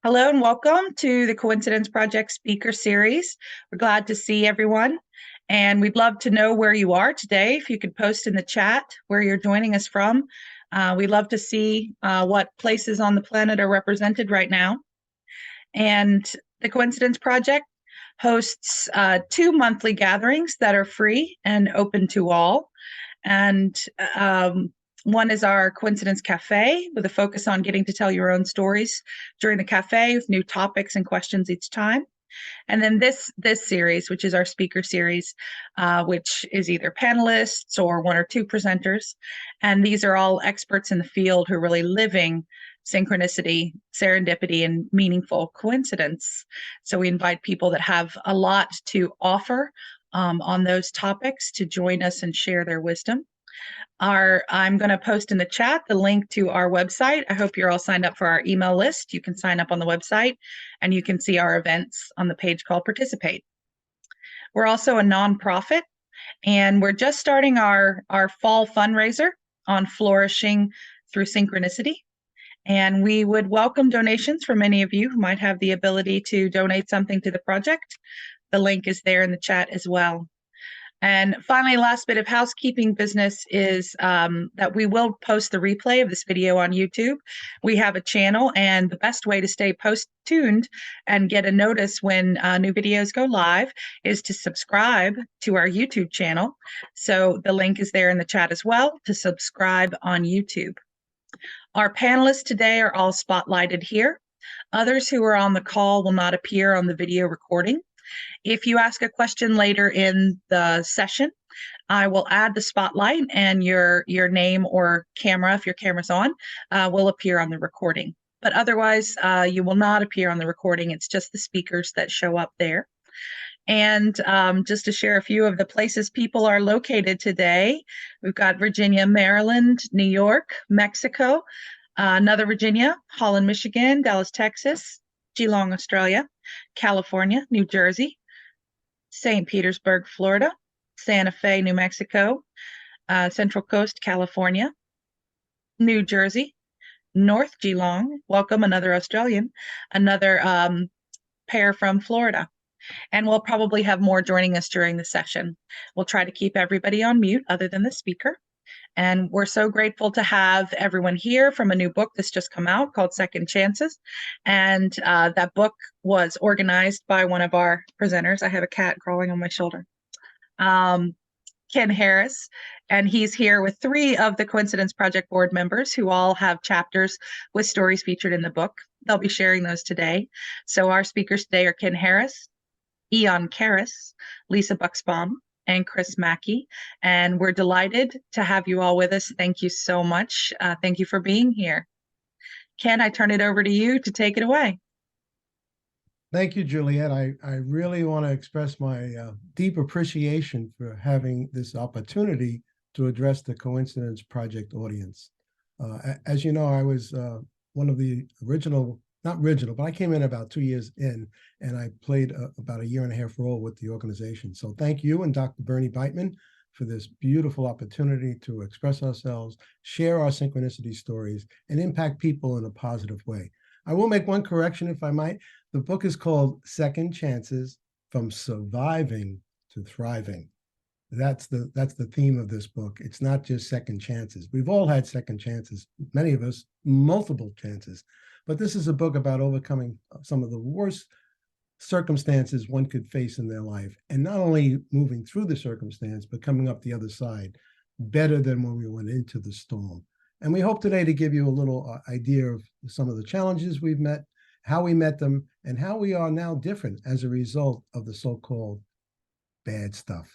Hello and welcome to the Coincidence Project Speaker Series. We're glad to see everyone, and we'd love to know where you are today. If you could post in the chat where you're joining us from. We'd love to see what places on the planet are represented right now. And the Coincidence Project hosts 2 monthly gatherings that are free and open to all. And one is our Coincidence Cafe with a focus on getting to tell your own stories during the cafe with new topics and questions each time. And then this series, which is our speaker series, which is either panelists or 1 or 2 presenters. And these are all experts in the field who are really living synchronicity, serendipity, and meaningful coincidence. So we invite people that have a lot to offer on those topics to join us and share their wisdom. I'm going to post in the chat the link to our website. I hope you're all signed up for our email list. You can sign up on the website and you can see our events on the page called Participate. We're also a nonprofit, and we're just starting our fall fundraiser on flourishing through synchronicity. And we would welcome donations from any of you who might have the ability to donate something to the project. The link is there in the chat as well. And finally, last bit of housekeeping business is that we will post the replay of this video on YouTube. We have a channel, and the best way to stay tuned and get a notice when new videos go live is to subscribe to our YouTube channel. So the link is there in the chat as well to subscribe on YouTube. Our panelists today are all spotlighted here. Others who are on the call will not appear on the video recording. If you ask a question later in the session, I will add the spotlight, and your name or camera, if your camera's on, will appear on the recording. But otherwise, you will not appear on the recording. It's just the speakers that show up there. And just to share a few of the places people are located today, we've got Virginia, Maryland, New York, Mexico, another Virginia, Holland, Michigan, Dallas, Texas, Geelong, Australia, California, New Jersey, St. Petersburg, Florida, Santa Fe, New Mexico, Central Coast, California, New Jersey, North Geelong, welcome, another Australian, another pair from Florida. And we'll probably have more joining us during the session. We'll try to keep everybody on mute other than the speaker. And we're so grateful to have everyone here from a new book that's just come out called Second Chances. And that book was organized by one of our presenters. I have a cat crawling on my shoulder. Ken Harris, and he's here with 3 of the Coincidence Project board members who all have chapters with stories featured in the book. They'll be sharing those today. So our speakers today are Ken Harris, Aeon Karris, Lisa Busbaum, and Chris Mackey, and we're delighted to have you all with us. Thank you so much. Thank you for being here. Ken, I turn it over to you to take it away. Thank you, Juliet. I really want to express my deep appreciation for having this opportunity to address the Coincidence Project audience. As you know, I was one of the not original, but I came in about 2 years in, and I played about a 1.5 year role with the organization. So thank you and Dr. Bernie Beitman for this beautiful opportunity to express ourselves, share our synchronicity stories, and impact people in a positive way. I will make one correction, if I might. The book is called Second Chances: From Surviving to Thriving. That's the theme of this book. It's not just second chances. We've all had second chances, many of us multiple chances. But this is a book about overcoming some of the worst circumstances one could face in their life, and not only moving through the circumstance, but coming up the other side better than when we went into the storm. And we hope today to give you a little idea of some of the challenges we've met, how we met them, and how we are now different as a result of the so-called bad stuff.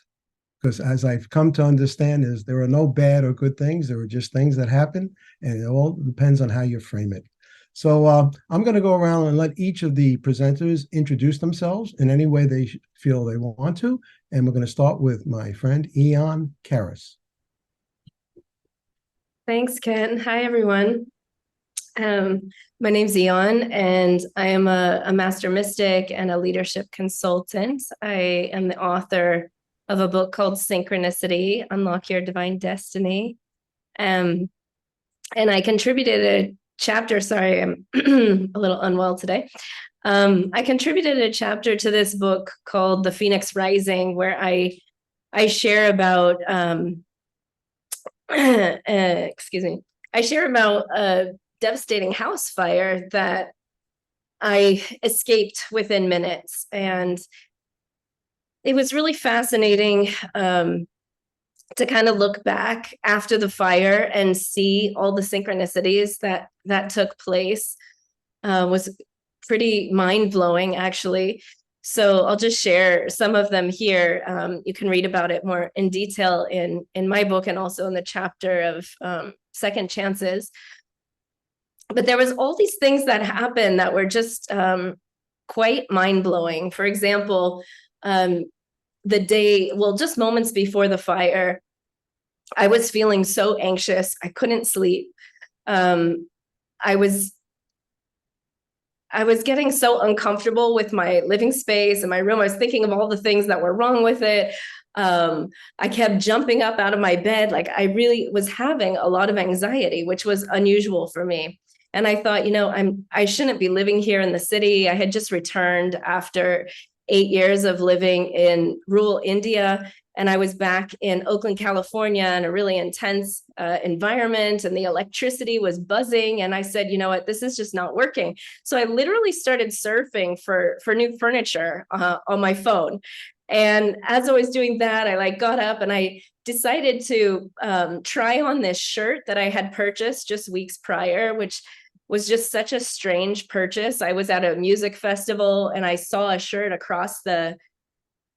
Because as I've come to understand, there are no bad or good things. There are just things that happen, and it all depends on how you frame it. So I'm going to go around and let each of the presenters introduce themselves in any way they feel they want to. And we're going to start with my friend, Aeon Karris. Thanks, Ken. Hi, everyone. My name's Aeon, and I am a master mystic and a leadership consultant. I am the author of a book called Synchronicity, Unlock Your Divine Destiny. And I contributed chapter. Sorry, I'm a little unwell today. I contributed a chapter to this book called The Phoenix Rising, where I share about excuse me. I share about a devastating house fire that I escaped within minutes, and it was really fascinating to kind of look back after the fire and see all the synchronicities that took place. Was pretty mind-blowing, actually. So I'll just share some of them here. You can read about it more in detail in my book and also in the chapter of second chances. But there was all these things that happened that were just quite mind-blowing. For example, the day, well, just moments before the fire, I was feeling so anxious. I couldn't sleep. I was getting so uncomfortable with my living space and my room. I was thinking of all the things that were wrong with it. I kept jumping up out of my bed. Like, I really was having a lot of anxiety, which was unusual for me. And I thought, I shouldn't be living here in the city. I had just returned after 8 years of living in rural India. And I was back in Oakland, California, in a really intense environment, and the electricity was buzzing. And I said, you know what, this is just not working. So I literally started surfing for new furniture on my phone. And as I was doing that, I got up and I decided to try on this shirt that I had purchased just weeks prior, which was just such a strange purchase. I was at a music festival and I saw a shirt across the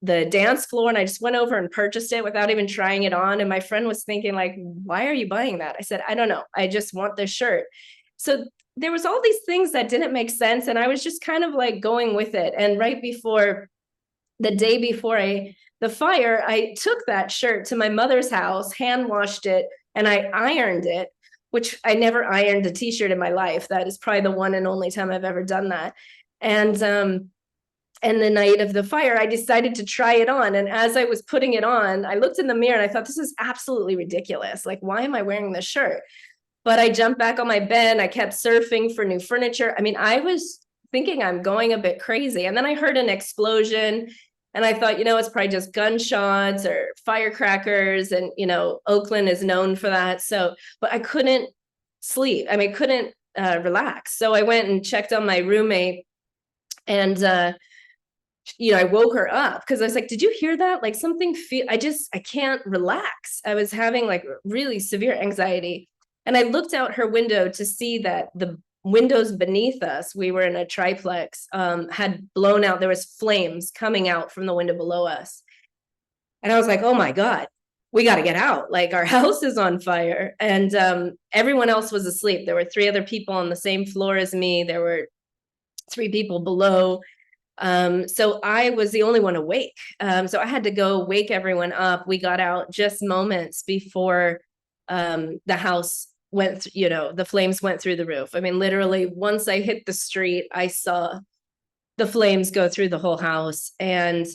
dance floor, and I just went over and purchased it without even trying it on. And my friend was thinking, why are you buying that? I said, I don't know. I just want this shirt. So there was all these things that didn't make sense. And I was just kind of going with it. And right before, the day before the fire, I took that shirt to my mother's house, hand washed it, and I ironed it, which I never ironed a t-shirt in my life. That is probably the one and only time I've ever done that. And the night of the fire, I decided to try it on. And as I was putting it on, I looked in the mirror and I thought, this is absolutely ridiculous. Why am I wearing this shirt? But I jumped back on my bed. I kept surfing for new furniture. I was thinking I'm going a bit crazy. And then I heard an explosion. And I thought, it's probably just gunshots or firecrackers. And, Oakland is known for that. But I couldn't sleep. I couldn't relax. So I went and checked on my roommate, and I woke her up because I was like, did you hear that? I can't relax. I was having really severe anxiety. And I looked out her window to see that the windows beneath us, we were in a triplex, had blown out. There was flames coming out from the window below us. And I was like, oh my God, we got to get out. Our house is on fire. And everyone else was asleep. There were 3 other people on the same floor as me. There were 3 people below. So I was the only one awake. So I had to go wake everyone up. We got out just moments before the house went, the flames went through the roof. Literally, once I hit the street, I saw the flames go through the whole house. And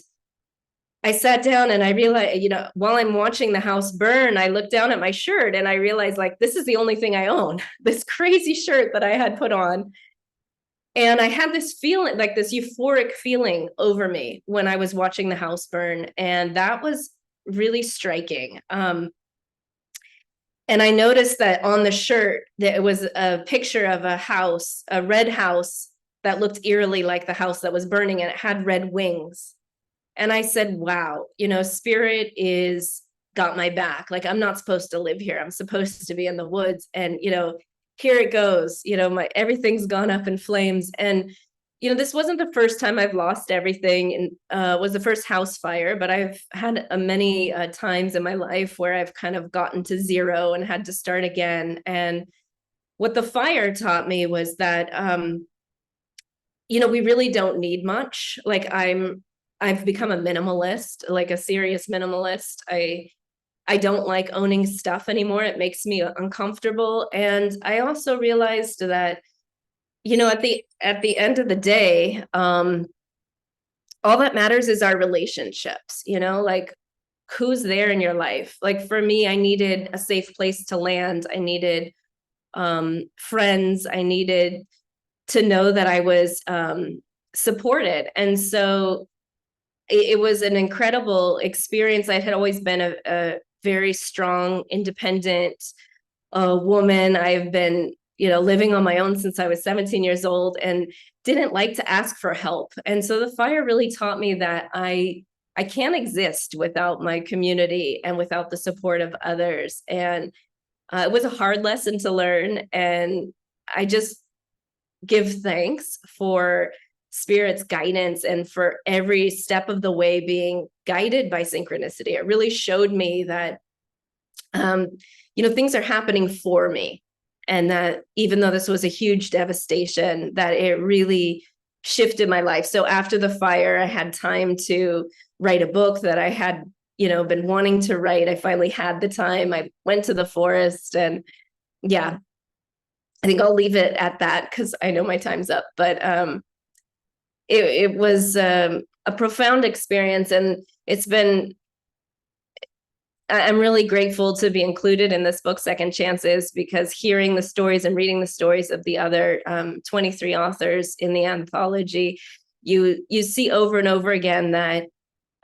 I sat down and I realized, while I'm watching the house burn, I looked down at my shirt and I realized, this is the only thing I own, this crazy shirt that I had put on. And I had this feeling, this euphoric feeling over me when I was watching the house burn. And that was really striking. And I noticed that on the shirt, that it was a picture of a house, a red house that looked eerily like the house that was burning, and it had red wings. And I said, wow, spirit got my back. I'm not supposed to live here. I'm supposed to be in the woods. And, here it goes, everything's gone up in flames. And, this wasn't the first time I've lost everything, and was the first house fire, but I've had many times in my life where I've kind of gotten to zero and had to start again. And what the fire taught me was that, we really don't need much. I've become a minimalist, a serious minimalist. I don't like owning stuff anymore. It makes me uncomfortable. And I also realized that, at the end of the day, all that matters is our relationships, who's there in your life. For me, I needed a safe place to land. I needed friends. I needed to know that I was supported. And so it was an incredible experience. I had always been a very strong, independent woman. I've been, living on my own since I was 17 years old and didn't like to ask for help. And so the fire really taught me that I can't exist without my community and without the support of others. And it was a hard lesson to learn. And I just give thanks for Spirit's guidance and for every step of the way being guided by synchronicity. It really showed me that, things are happening for me. And that even though this was a huge devastation, that it really shifted my life. So after the fire, I had time to write a book that I had, been wanting to write. I finally had the time. I went to the forest, and yeah, I think I'll leave it at that because I know my time's up. But it was a profound experience, and I'm really grateful to be included in this book, Second Chances, because hearing the stories and reading the stories of the other 23 authors in the anthology, you see over and over again that,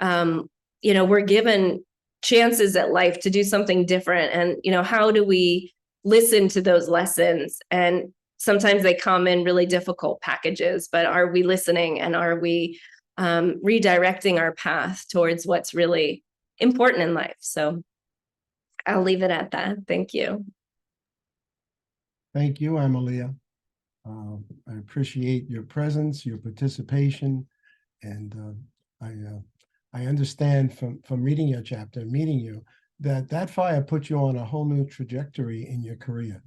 we're given chances at life to do something different. And, how do we listen to those lessons? And sometimes they come in really difficult packages, but are we listening, and are we redirecting our path towards what's really important in life? So I'll leave it at that. Thank you. Thank you, Amalia. I appreciate your presence, your participation, and I understand from reading your chapter and meeting you that fire put you on a whole new trajectory in your career.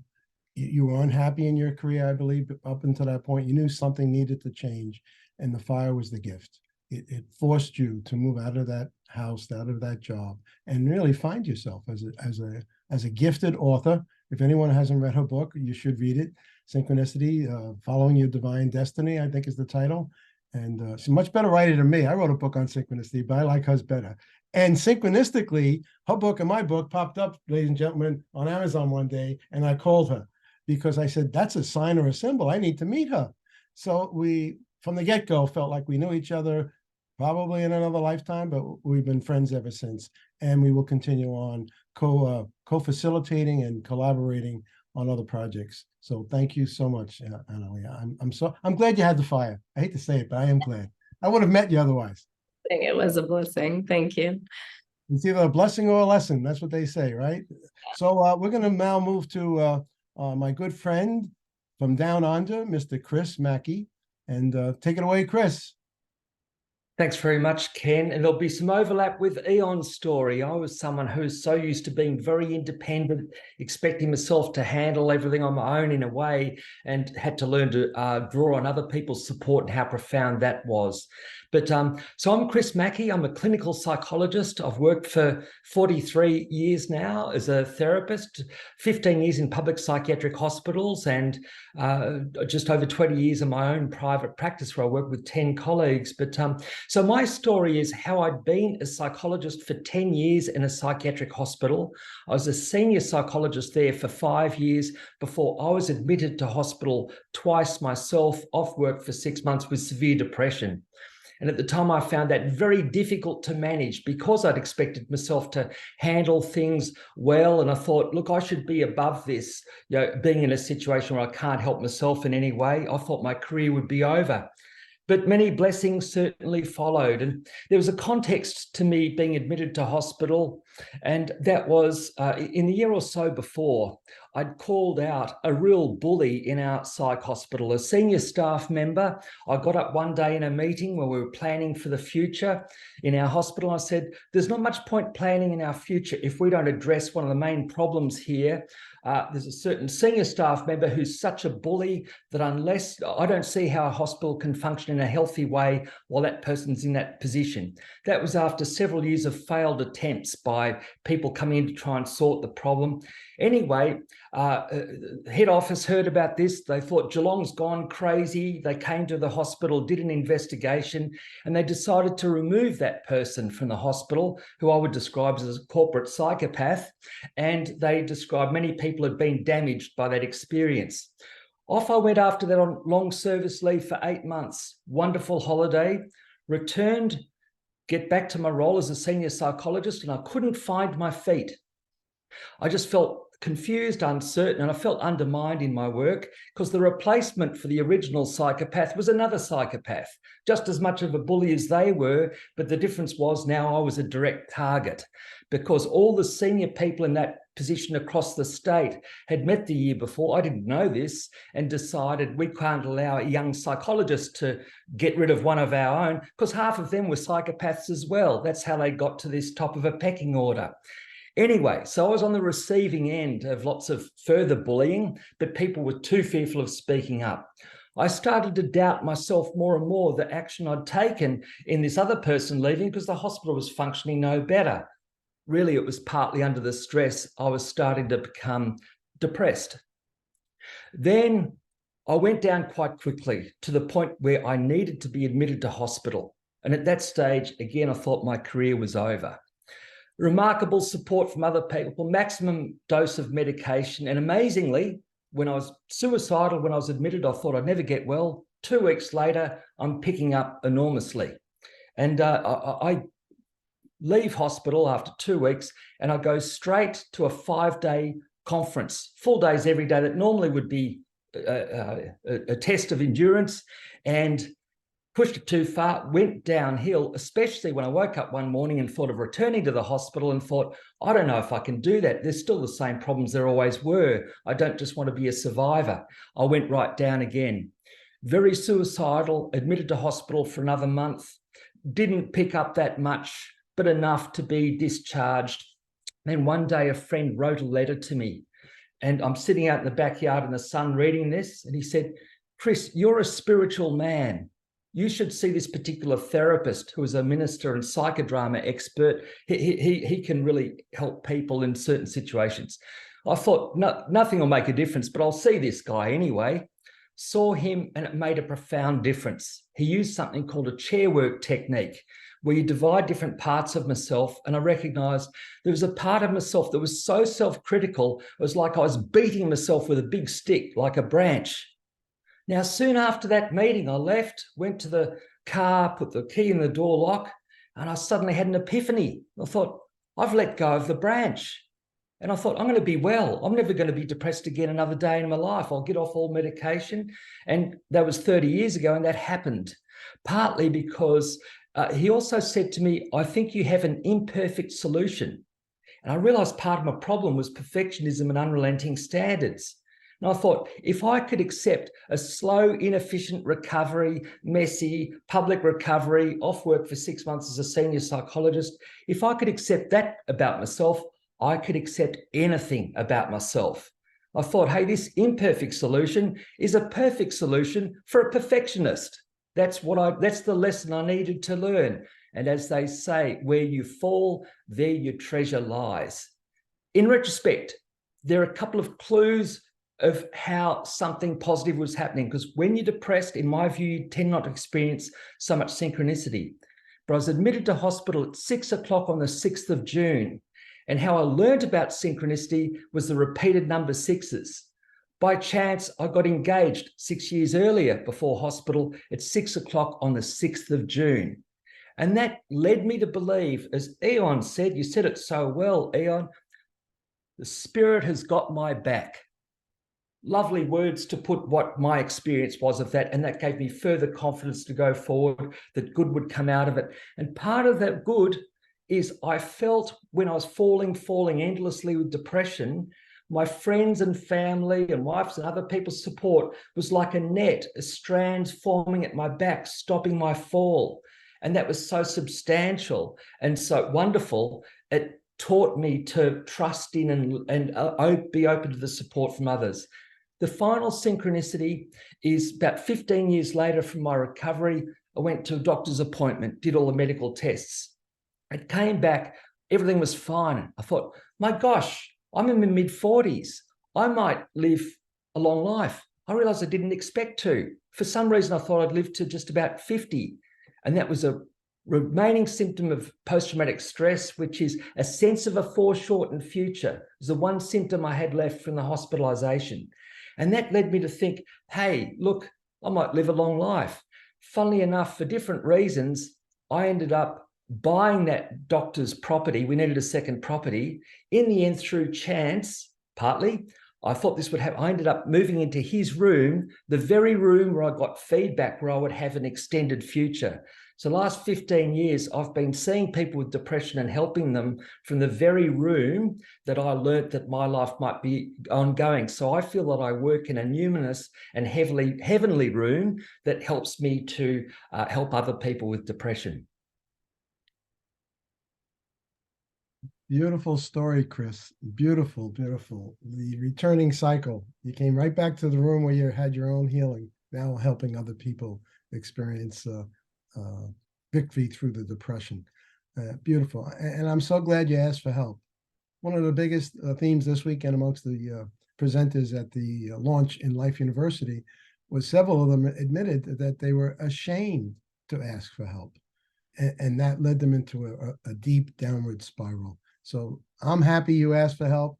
You were unhappy in your career, I believe, up until that point. You knew something needed to change, and the fire was the gift. It forced you to move out of that house, out of that job, and really find yourself as a gifted author. If anyone hasn't read her book, you should read it. Synchronicity, Following Your Divine Destiny, I think is the title. And she's a much better writer than me. I wrote a book on synchronicity, but I like hers better. And synchronistically, her book and my book popped up, ladies and gentlemen, on Amazon one day, and I called her because I said, that's a sign or a symbol. I need to meet her. So we, from the get-go, felt like we knew each other probably in another lifetime, but we've been friends ever since. And we will continue on co-facilitating and collaborating on other projects. So thank you so much, Analia. I'm glad you had the fire. I hate to say it, but I am glad. I would have met you otherwise. It was a blessing. Thank you. It's either a blessing or a lesson. That's what they say, right? So we're going to now move to my good friend from down under, Mr. Karris Mackey. And take it away, Chris. Thanks very much, Ken. And there'll be some overlap with Aeon's story. I was someone who's so used to being very independent, expecting myself to handle everything on my own in a way, and had to learn to draw on other people's support and how profound that was. But so I'm Karris Mackey. I'm a clinical psychologist. I've worked for 43 years now as a therapist, 15 years in public psychiatric hospitals, and just over 20 years in my own private practice where I work with 10 colleagues. But so my story is how I'd been a psychologist for 10 years in a psychiatric hospital. I was a senior psychologist there for 5 years before I was admitted to hospital twice myself, off work for 6 months with severe depression. And at the time, I found that very difficult to manage because I'd expected myself to handle things well. And I thought, look, I should be above this, being in a situation where I can't help myself in any way. I thought my career would be over. But many blessings certainly followed. And there was a context to me being admitted to hospital. And that was in the year or so before, I'd called out a real bully in our psych hospital, a senior staff member. I got up one day in a meeting where we were planning for the future in our hospital. I said, there's not much point planning in our future if we don't address one of the main problems here. There's a certain senior staff member who's such a bully that unless I don't see how a hospital can function in a healthy way while that person's in that position. That was after several years of failed attempts by by people coming in to try and sort the problem. Anyway, head office heard about this. They thought Geelong's gone crazy. They came to the hospital, did an investigation, and they decided to remove that person from the hospital, who I would describe as a corporate psychopath. And they described many people had been damaged by that experience. Off I went after that on long service leave for 8 months. Wonderful holiday. Returned, get back to my role as a senior psychologist, and I couldn't find my feet. I just felt confused, uncertain, and I felt undermined in my work because the replacement for the original psychopath was another psychopath, just as much of a bully as they were, but the difference was now I was a direct target because all the senior people in that position across the state had met the year before. I didn't know this and decided we can't allow a young psychologist to get rid of one of our own because half of them were psychopaths as well. That's how they got to this top of a pecking order. Anyway, so I was on the receiving end of lots of further bullying, but people were too fearful of speaking up. I started to doubt myself more and more, the action I'd taken in this other person leaving because the hospital was functioning no better. Really, it was partly under the stress. I was starting to become depressed. Then I went down quite quickly to the point where I needed to be admitted to hospital. And at that stage, again, I thought my career was over. Remarkable support from other people, maximum dose of medication. And amazingly, when I was suicidal, when I was admitted, I thought I'd never get well. 2 weeks later, I'm picking up enormously. And I leave hospital after 2 weeks and I go straight to a 5-day conference, full days every day that normally would be a test of endurance, and pushed it too far, went downhill, especially when I woke up one morning and thought of returning to the hospital and thought, I don't know if I can do that. There's still the same problems there always were. I don't just want to be a survivor. I went right down again. Very suicidal, admitted to hospital for another month, didn't pick up that much, but enough to be discharged. Then one day a friend wrote a letter to me and I'm sitting out in the backyard in the sun reading this, and he said, Chris, you're a spiritual man. You should see this particular therapist who is a minister and psychodrama expert. He can really help people in certain situations. I thought, no, nothing will make a difference, but I'll see this guy anyway. Saw him and it made a profound difference. He used something called a chair work technique, where you divide different parts of myself, and I recognized there was a part of myself that was so self-critical, it was like I was beating myself with a big stick, like a branch. Now, soon after that meeting, I left, went to the car, put the key in the door lock, and I suddenly had an epiphany. I thought, I've let go of the branch. And I thought, I'm going to be well. I'm never going to be depressed again another day in my life. I'll get off all medication. And that was 30 years ago, and that happened. Partly because he also said to me, I think you have an imperfect solution. And I realized part of my problem was perfectionism and unrelenting standards. And I thought, if I could accept a slow, inefficient recovery, messy, public recovery, off work for 6 months as a senior psychologist, if I could accept that about myself, I could accept anything about myself. I thought, hey, this imperfect solution is a perfect solution for a perfectionist. That's the lesson I needed to learn. And as they say, where you fall, there your treasure lies. In retrospect, there are a couple of clues of how something positive was happening, because when you're depressed, in my view, you tend not to experience so much synchronicity. But I was admitted to hospital at 6 o'clock on the 6th of June. And how I learned about synchronicity was the repeated number sixes. By chance, I got engaged 6 years earlier before hospital at 6 o'clock on the 6th of June. And that led me to believe, as Aeon said, you said it so well, Aeon, the spirit has got my back. Lovely words to put what my experience was of that. And that gave me further confidence to go forward, that good would come out of it. And part of that good is I felt when I was falling endlessly with depression, my friends and family and wives and other people's support was like a net, a strands forming at my back, stopping my fall. And that was so substantial and so wonderful. It taught me to trust in and be open to the support from others. The final synchronicity is about 15 years later from my recovery. I went to a doctor's appointment, did all the medical tests. It came back Everything was fine. I thought, my gosh, I'm in my mid-40s. I might live a long life. I realized I didn't expect to. For some reason, I thought I'd live to just about 50. And that was a remaining symptom of post-traumatic stress, which is a sense of a foreshortened future. It was the one symptom I had left from the hospitalization. And that led me to think, hey, look, I might live a long life. Funnily enough, for different reasons, I ended up buying that doctor's property. We needed a second property. In the end, through chance, partly, I thought this would happen. I ended up moving into his room, the very room where I got feedback where I would have an extended future. So the last 15 years, I've been seeing people with depression and helping them from the very room that I learnt that my life might be ongoing. So I feel that I work in a numinous and heavenly room that helps me to help other people with depression. Beautiful story, Chris. Beautiful, beautiful. The returning cycle. You came right back to the room where you had your own healing, now helping other people experience victory through the depression. Beautiful. And I'm so glad you asked for help. One of the biggest themes this weekend amongst the presenters at the launch in Life University was several of them admitted that they were ashamed to ask for help. And that led them into a deep downward spiral. So I'm happy you asked for help.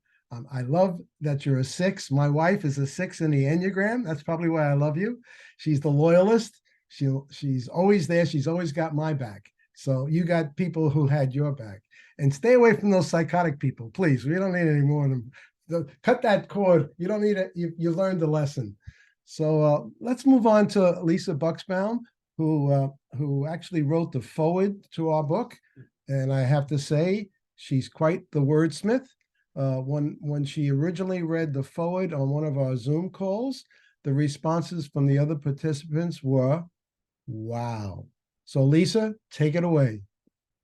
I love that you're a 6. My wife is a 6 in the Enneagram. That's probably why I love you. She's the loyalist. She's always there. She's always got my back. So you got people who had your back. And stay away from those psychotic people, please. We don't need any more of them. Cut that cord. You don't need it. You learned the lesson. So let's move on to Lisa Busbaum, who actually wrote the foreword to our book. And I have to say, she's quite the wordsmith. When she originally read the foreword on one of our Zoom calls, the responses from the other participants were, wow. So Lisa, take it away.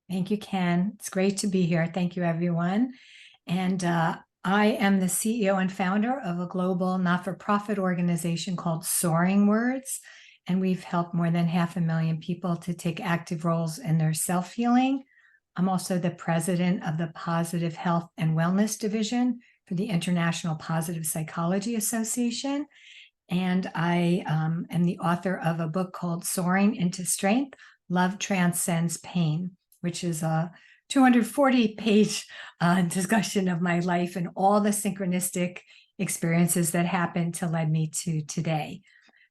Thank you, Ken. It's great to be here. Thank you, everyone. And I am the CEO and founder of a global not-for-profit organization called Soaring Words. And we've helped more than 500,000 people to take active roles in their self-healing. I'm also the president of the Positive Health and Wellness Division for the International Positive Psychology Association. And I am the author of a book called Soaring into Strength, Love Transcends Pain, which is a 240-page discussion of my life and all the synchronistic experiences that happened to lead me to today.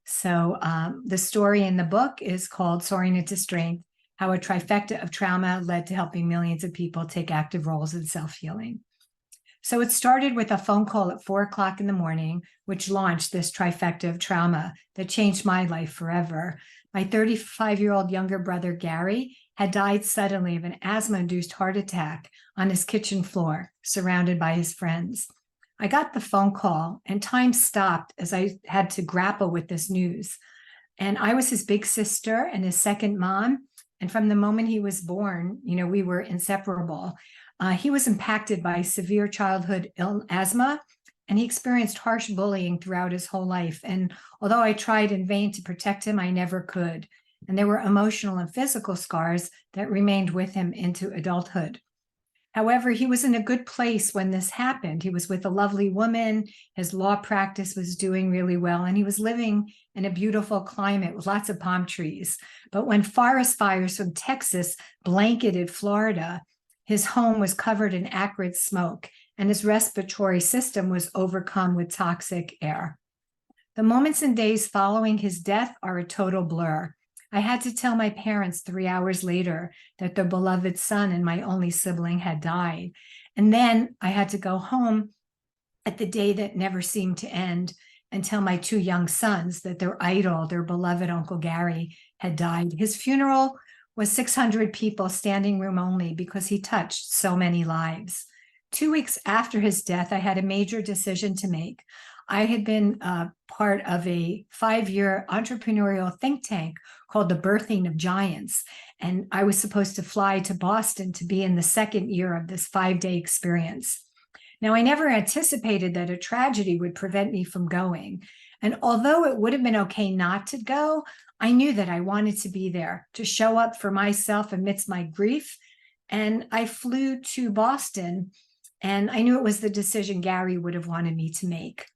So the story in the book is called Soaring into Strength, How a Trifecta of Trauma Led to Helping Millions of People Take Active Roles in Self-Healing. So it started with a phone call at 4 o'clock in the morning, which launched this trifecta of trauma that changed my life forever. My 35-year-old younger brother, Gary, had died suddenly of an asthma-induced heart attack on his kitchen floor, surrounded by his friends. I got the phone call and time stopped as I had to grapple with this news. And I was his big sister and his second mom. And from the moment he was born, we were inseparable. He was impacted by severe childhood asthma, and he experienced harsh bullying throughout his whole life. And although I tried in vain to protect him, I never could. And there were emotional and physical scars that remained with him into adulthood. However, he was in a good place when this happened. He was with a lovely woman. His law practice was doing really well, and he was living in a beautiful climate with lots of palm trees. But when forest fires from Texas blanketed Florida, his home was covered in acrid smoke, and his respiratory system was overcome with toxic air. The moments and days following his death are a total blur. I had to tell my parents 3 hours later that their beloved son and my only sibling had died. And then I had to go home at the day that never seemed to end and tell my 2 young sons that their idol, their beloved Uncle Gary, had died. His funeral was 600 people, standing room only, because he touched so many lives. 2 weeks after his death, I had a major decision to make. I had been part of a 5-year entrepreneurial think tank called the Birthing of Giants. And I was supposed to fly to Boston to be in the 2nd year of this 5-day experience. Now, I never anticipated that a tragedy would prevent me from going. And although it would have been okay not to go, I knew that I wanted to be there, to show up for myself amidst my grief And I flew to Boston, and I knew it was the decision Gary would have wanted me to make.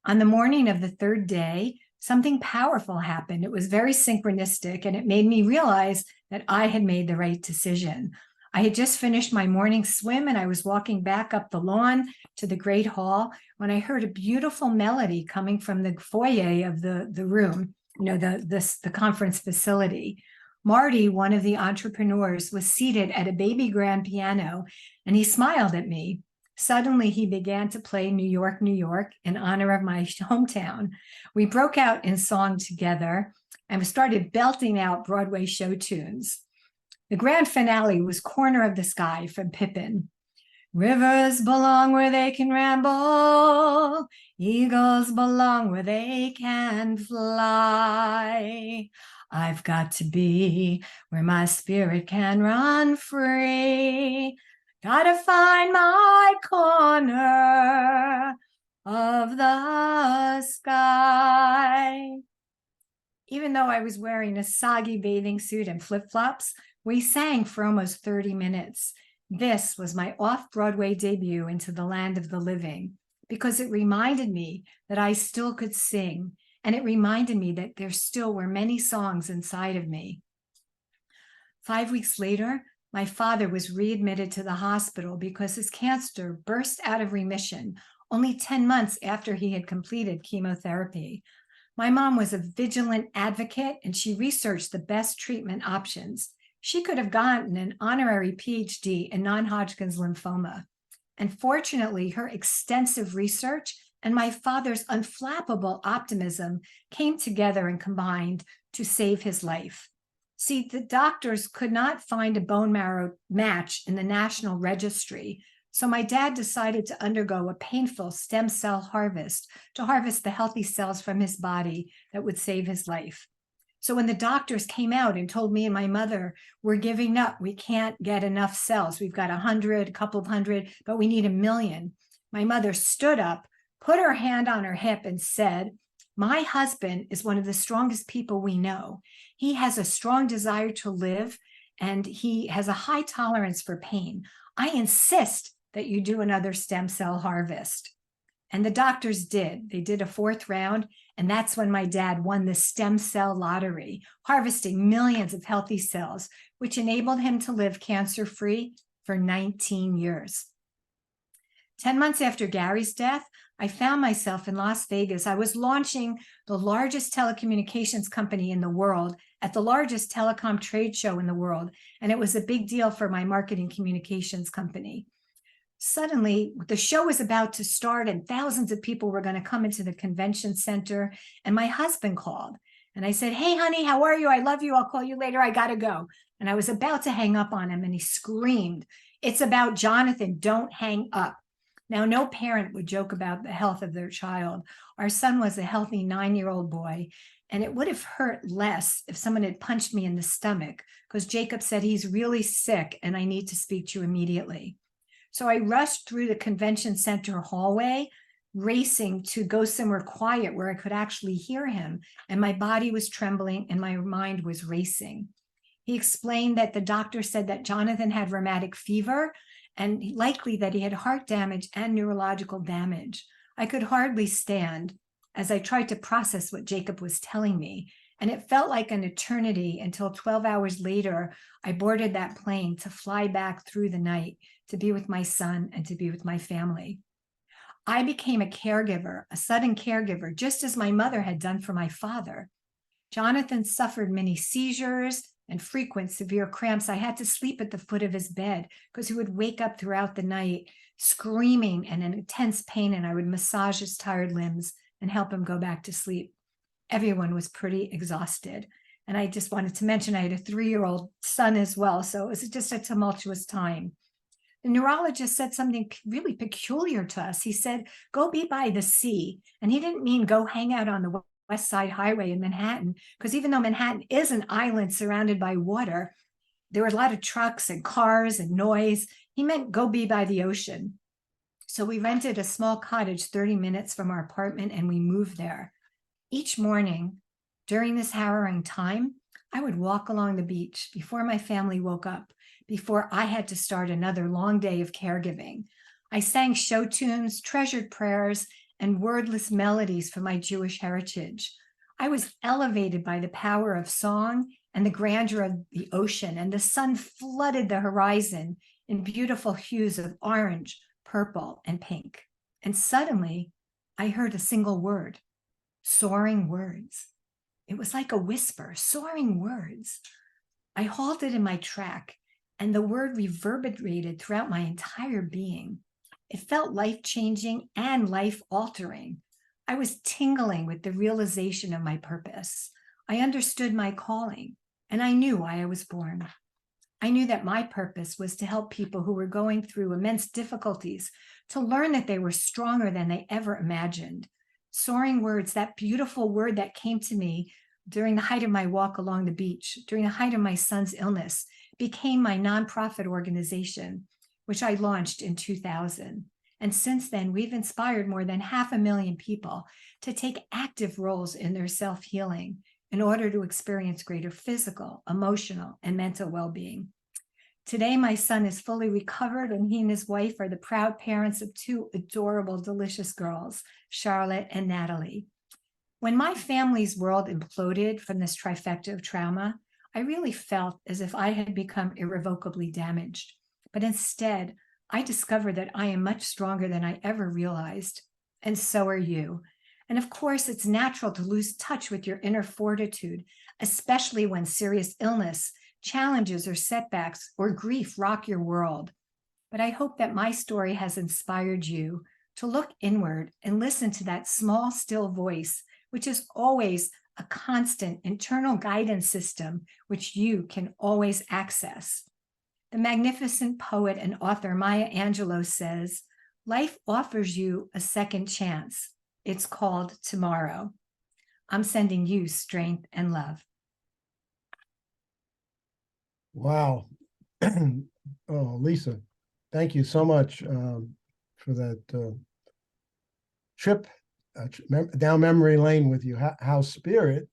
On the morning of the third day, something powerful happened. It was very synchronistic, and it made me realize that I had made the right decision. I had just finished my morning swim, and I was walking back up the lawn to the Great Hall when I heard a beautiful melody coming from the foyer of the room, the conference facility. Marty, one of the entrepreneurs, was seated at a baby grand piano, and he smiled at me. Suddenly, he began to play New York, New York in honor of my hometown. We broke out in song together and started belting out Broadway show tunes. The grand finale was Corner of the Sky from Pippin. Rivers belong where they can ramble. Eagles belong where they can fly. I've got to be where my spirit can run free. Gotta find my corner of the sky. Even though I was wearing a soggy bathing suit and flip-flops, we sang for almost 30 minutes. This was my off-Broadway debut into the land of the living, because it reminded me that I still could sing, and it reminded me that there still were many songs inside of me. 5 weeks later, my father was readmitted to the hospital because his cancer burst out of remission only 10 months after he had completed chemotherapy. My mom was a vigilant advocate, and she researched the best treatment options. She could have gotten an honorary PhD in non-Hodgkin's lymphoma. And fortunately, her extensive research and my father's unflappable optimism came together and combined to save his life. See, the doctors could not find a bone marrow match in the National Registry, so my dad decided to undergo a painful stem cell harvest to harvest the healthy cells from his body that would save his life. So when the doctors came out and told me and my mother, we're giving up, we can't get enough cells, we've got 100, a couple of hundred, but we need 1 million. My mother stood up, put her hand on her hip and said, my husband is one of the strongest people we know. He has a strong desire to live, and he has a high tolerance for pain. I insist that you do another stem cell harvest. And the doctors did. They did a 4th round, and that's when my dad won the stem cell lottery, harvesting millions of healthy cells, which enabled him to live cancer-free for 19 years. 10 months after Gary's death, I found myself in Las Vegas. I was launching the largest telecommunications company in the world at the largest telecom trade show in the world, and it was a big deal for my marketing communications company. Suddenly, the show was about to start and thousands of people were going to come into the convention center, and my husband called. And I said, hey, honey, how are you? I love you. I'll call you later. I got to go. And I was about to hang up on him, and he screamed, it's about Jonathan. Don't hang up. Now, no parent would joke about the health of their child. Our son was a healthy 9-year-old boy, and it would have hurt less if someone had punched me in the stomach, because Jacob said he's really sick and I need to speak to you immediately. So I rushed through the convention center hallway, racing to go somewhere quiet where I could actually hear him, and my body was trembling and my mind was racing. He explained that the doctor said that Jonathan had rheumatic fever, and likely that he had heart damage and neurological damage. I could hardly stand as I tried to process what Jacob was telling me, and it felt like an eternity until 12 hours later, I boarded that plane to fly back through the night to be with my son and to be with my family. I became a caregiver, a sudden caregiver, just as my mother had done for my father. Jonathan suffered many seizures and frequent severe cramps. I had to sleep at the foot of his bed because he would wake up throughout the night screaming and in intense pain, and I would massage his tired limbs and help him go back to sleep. Everyone was pretty exhausted. And I just wanted to mention I had a 3-year-old son as well, so it was just a tumultuous time. The neurologist said something really peculiar to us. He said, go be by the sea. And he didn't mean go hang out on the West Side Highway in Manhattan, because even though Manhattan is an island surrounded by water, there were a lot of trucks and cars and noise. He meant go be by the ocean. So we rented a small cottage 30 minutes from our apartment, and we moved there. Each morning during this harrowing time, I would walk along the beach before my family woke up, before I had to start another long day of caregiving. I sang show tunes, treasured prayers, and wordless melodies from my Jewish heritage. I was elevated by the power of song and the grandeur of the ocean, and the sun flooded the horizon in beautiful hues of orange, purple, and pink. And suddenly, I heard a single word, soaring words. It was like a whisper, soaring words. I halted in my track, and the word reverberated throughout my entire being. It felt life-changing and life-altering. I was tingling with the realization of my purpose. I understood my calling, and I knew why I was born. I knew that my purpose was to help people who were going through immense difficulties to learn that they were stronger than they ever imagined. Soaring words, that beautiful word that came to me during the height of my walk along the beach, during the height of my son's illness, became my nonprofit organization, which I launched in 2000. And since then, we've inspired more than 500,000 people to take active roles in their self-healing in order to experience greater physical, emotional, and mental well-being. Today, my son is fully recovered, and he and his wife are the proud parents of 2 adorable, delicious girls, Charlotte and Natalie. When my family's world imploded from this trifecta of trauma, I really felt as if I had become irrevocably damaged. But instead, I discovered that I am much stronger than I ever realized, and so are you. And of course, it's natural to lose touch with your inner fortitude, especially when serious illness, challenges or setbacks or grief rock your world. But I hope that my story has inspired you to look inward and listen to that small, still voice, which is always a constant internal guidance system, which you can always access. The magnificent poet and author Maya Angelou says, "Life offers you a second chance. It's called tomorrow." I'm sending you strength and love. Wow. Oh, Lisa, thank you so much for that trip down memory lane with you. How spirit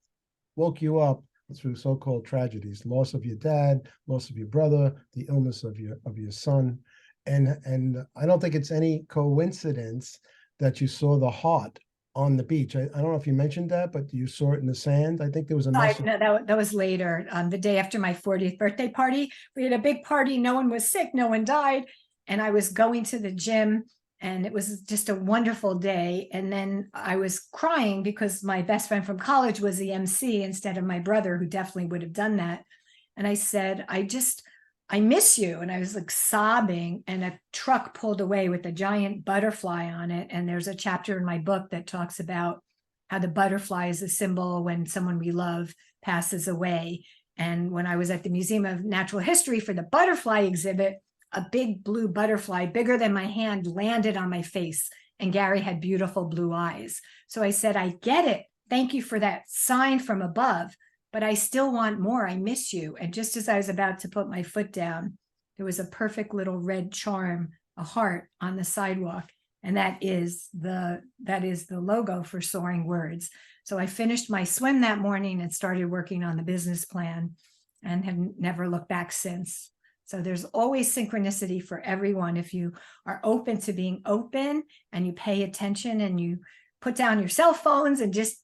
woke you up through so-called tragedies, loss of your dad, loss of your brother, the illness of your son. And I don't think it's any coincidence that you saw the heart on the beach. I don't know if you mentioned that, but you saw it in the sand. I think there was a message. No, that was later, the day after my 40th birthday party. We had a big party. No one was sick. No one died. And I was going to the gym, and it was just a wonderful day. And then I was crying because my best friend from college was the MC instead of my brother, who definitely would have done that. And I said, I miss you. And I was like sobbing, and a truck pulled away with a giant butterfly on it. And there's a chapter in my book that talks about how the butterfly is a symbol when someone we love passes away. And when I was at the Museum of Natural History for the butterfly exhibit, a big blue butterfly, bigger than my hand, landed on my face. And Gary had beautiful blue eyes. So I said, I get it. Thank you for that sign from above, but I still want more. I miss you. And just as I was about to put my foot down, there was a perfect little red charm, a heart on the sidewalk. And that is the logo for Soaring Words. So I finished my swim that morning and started working on the business plan, and have never looked back since. So there's always synchronicity for everyone. If you are open to being open, and you pay attention, and you put down your cell phones and just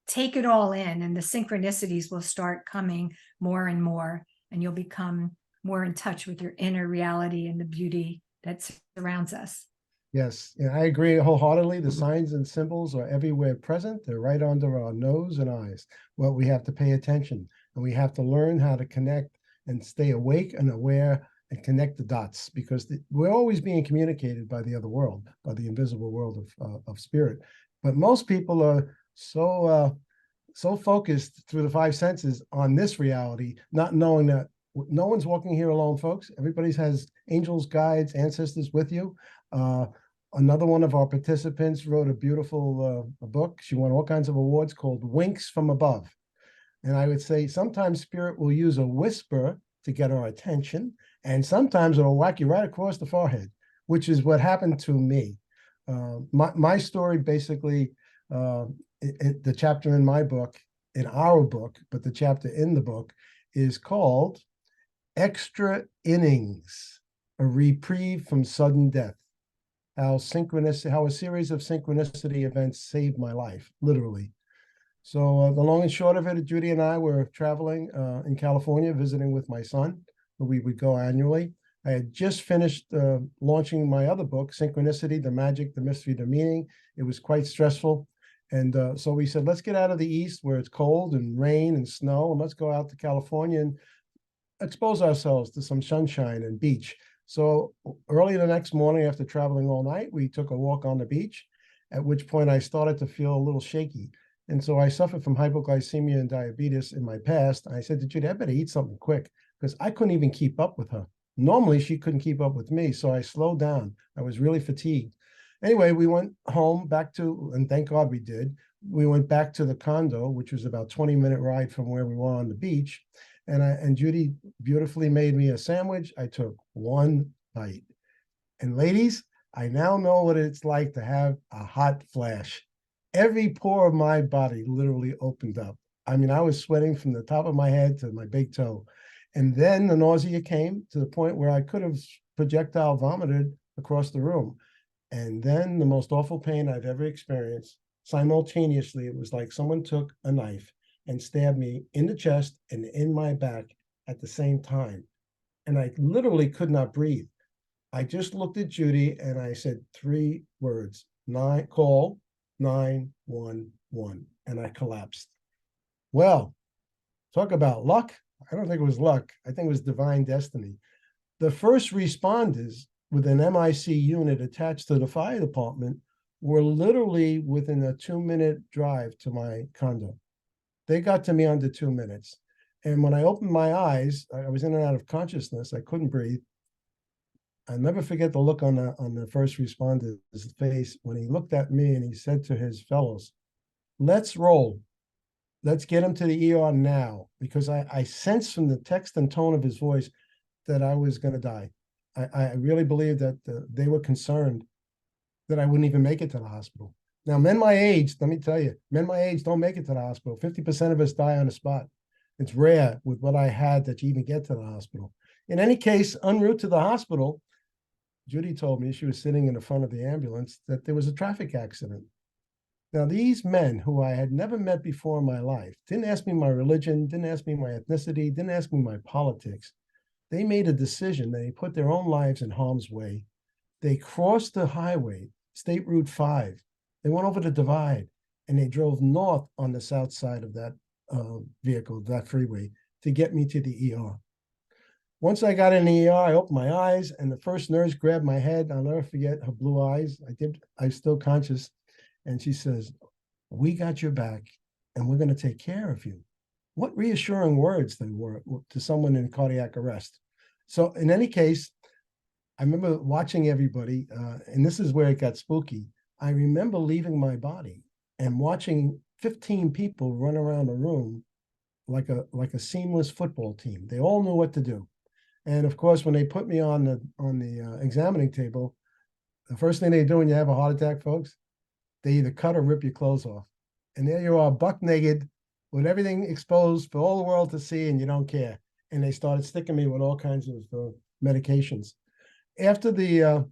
take it all in, and the synchronicities will start coming more and more, and you'll become more in touch with your inner reality and the beauty that surrounds us. Yes, and I agree wholeheartedly. The signs and symbols are everywhere present. They're right under our nose and eyes. Well, we have to pay attention, and we have to learn how to connect and stay awake and aware and connect the dots, because we're always being communicated by the other world, by the invisible world of spirit. But most people are so focused through the 5 senses on this reality, not knowing that no one's walking here alone, folks. Everybody has angels, guides, ancestors with you. Another one of our participants wrote a beautiful book. She won all kinds of awards, called Winks from Above. And I would say sometimes spirit will use a whisper to get our attention, and sometimes it'll whack you right across the forehead, which is what happened to me. My story, basically, the chapter in my book, in our book, but the chapter in the book is called extra innings, a reprieve from sudden death. How a series of synchronicity events saved my life, literally. So the long and short of it, Judy and I were traveling in California, visiting with my son, where we would go annually. I had just finished launching my other book, Synchronicity, The Magic, the Mystery, the Meaning. It was quite stressful. And so we said, let's get out of the East where it's cold and rain and snow, and let's go out to California and expose ourselves to some sunshine and beach. So early the next morning, after traveling all night, we took a walk on the beach, at which point I started to feel a little shaky. And so I suffered from hypoglycemia and diabetes in my past. I said to Judy, I better eat something quick, because I couldn't even keep up with her. Normally, she couldn't keep up with me. So I slowed down. I was really fatigued. Anyway, we went home back to, and thank God we did. We went back to the condo, which was about 20-minute ride from where we were on the beach. And Judy beautifully made me a sandwich. I took one bite. And ladies, I now know what it's like to have a hot flash. Every pore of my body literally opened up. I mean, I was sweating from the top of my head to my big toe. And then the nausea came to the point where I could have projectile vomited across the room. And then the most awful pain I've ever experienced, simultaneously, it was like someone took a knife and stabbed me in the chest and in my back at the same time. And I literally could not breathe. I just looked at Judy and I said 3 words, call 911, and I collapsed. Well, talk about luck. I don't think it was luck. I think it was divine destiny. The first responders with an MIC unit attached to the fire department were literally within a 2-minute drive to my condo. They got to me under 2 minutes. And when I opened my eyes, I was in and out of consciousness. I couldn't breathe. I'll never forget the look on the first responder's face when he looked at me and he said to his fellows, let's roll. Let's get him to the ER now. Because I sensed from the text and tone of his voice that I was going to die. I really believe that they were concerned that I wouldn't even make it to the hospital. Now, men my age, let me tell you, men my age don't make it to the hospital. 50% of us die on the spot. It's rare with what I had that you even get to the hospital. In any case, en route to the hospital, Judy told me, she was sitting in the front of the ambulance, that there was a traffic accident. Now, these men who I had never met before in my life didn't ask me my religion, didn't ask me my ethnicity, didn't ask me my politics. They made a decision. They put their own lives in harm's way. They crossed the highway, State Route 5. They went over the divide, and they drove north on the south side of that vehicle, that freeway, to get me to the ER. Once I got in the ER, I opened my eyes, and the first nurse grabbed my head. I'll never forget her blue eyes. I'm still conscious. And she says, we got your back, and we're going to take care of you. What reassuring words they were to someone in cardiac arrest. So in any case, I remember watching everybody, and this is where it got spooky. I remember leaving my body and watching 15 people run around the room like a seamless football team. They all knew what to do. And of course, when they put me on the examining table, the first thing they do when you have a heart attack, folks, they either cut or rip your clothes off. And there you are, buck naked, with everything exposed for all the world to see, and you don't care. And they started sticking me with all kinds of medications. After the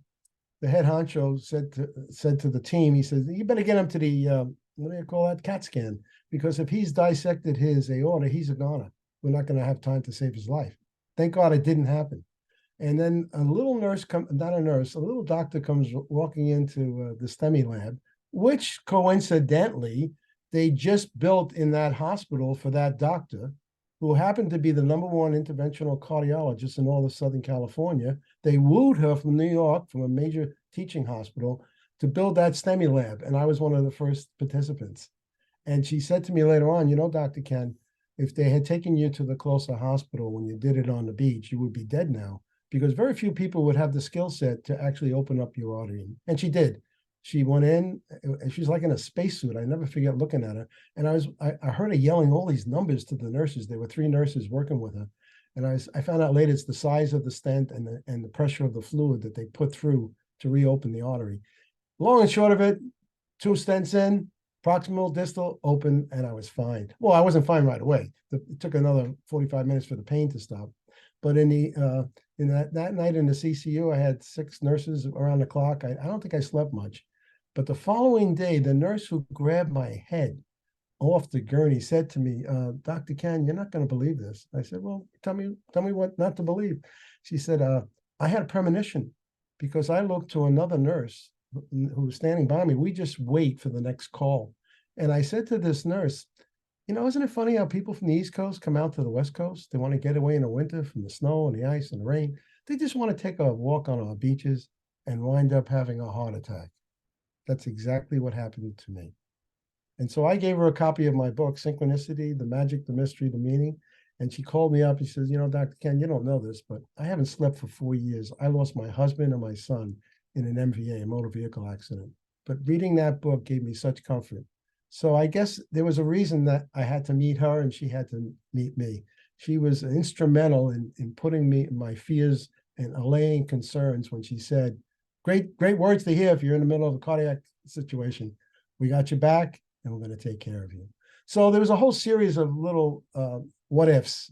head honcho said to the team, he said, you better get him to the, what do you call that, CAT scan, because if he's dissected his aorta, he's a goner. We're not going to have time to save his life. Thank God it didn't happen. And then a little nurse, not a nurse, a little doctor comes walking into the STEMI lab, which coincidentally, they just built in that hospital for that doctor, who happened to be the #1 interventional cardiologist in all of Southern California. They wooed her from New York, from a major teaching hospital, to build that STEMI lab. And I was one of the first participants. And she said to me later on, you know, Dr. Ken, if they had taken you to the closer hospital when you did it on the beach, you would be dead now, because very few people would have the skill set to actually open up your artery. And she did. She went in, and she was like in a spacesuit. I never forget looking at her. And I heard her yelling all these numbers to the nurses. There were 3 nurses working with her. And I found out later it's the size of the stent and the pressure of the fluid that they put through to reopen the artery. Long and short of it, 2 stents in, proximal, distal, open, and I was fine. Well, I wasn't fine right away. It took another 45 minutes for the pain to stop. But in that night in the CCU, I had 6 nurses around the clock. I don't think I slept much. But the following day, the nurse who grabbed my head off the gurney said to me, Dr. Ken, you're not going to believe this. I said, well, tell me what not to believe. She said, I had a premonition because I looked to another nurse who was standing by me. We just wait for the next call. And I said to this nurse, isn't it funny how people from the East Coast come out to the West Coast? They want to get away in the winter from the snow and the ice and the rain. They just want to take a walk on our beaches and wind up having a heart attack. That's exactly what happened to me. And so I gave her a copy of my book, Synchronicity, the Magic, the Mystery, the Meaning. And she called me up and she says, Dr. Ken, you don't know this, but I haven't slept for 4 years. I lost my husband and my son in an MVA, a motor vehicle accident. But reading that book gave me such comfort. So I guess there was a reason that I had to meet her and she had to meet me. She was instrumental in putting me in my fears and allaying concerns when she said, great words to hear if you're in the middle of a cardiac situation. We got your back and we're going to take care of you. So there was a whole series of little what ifs.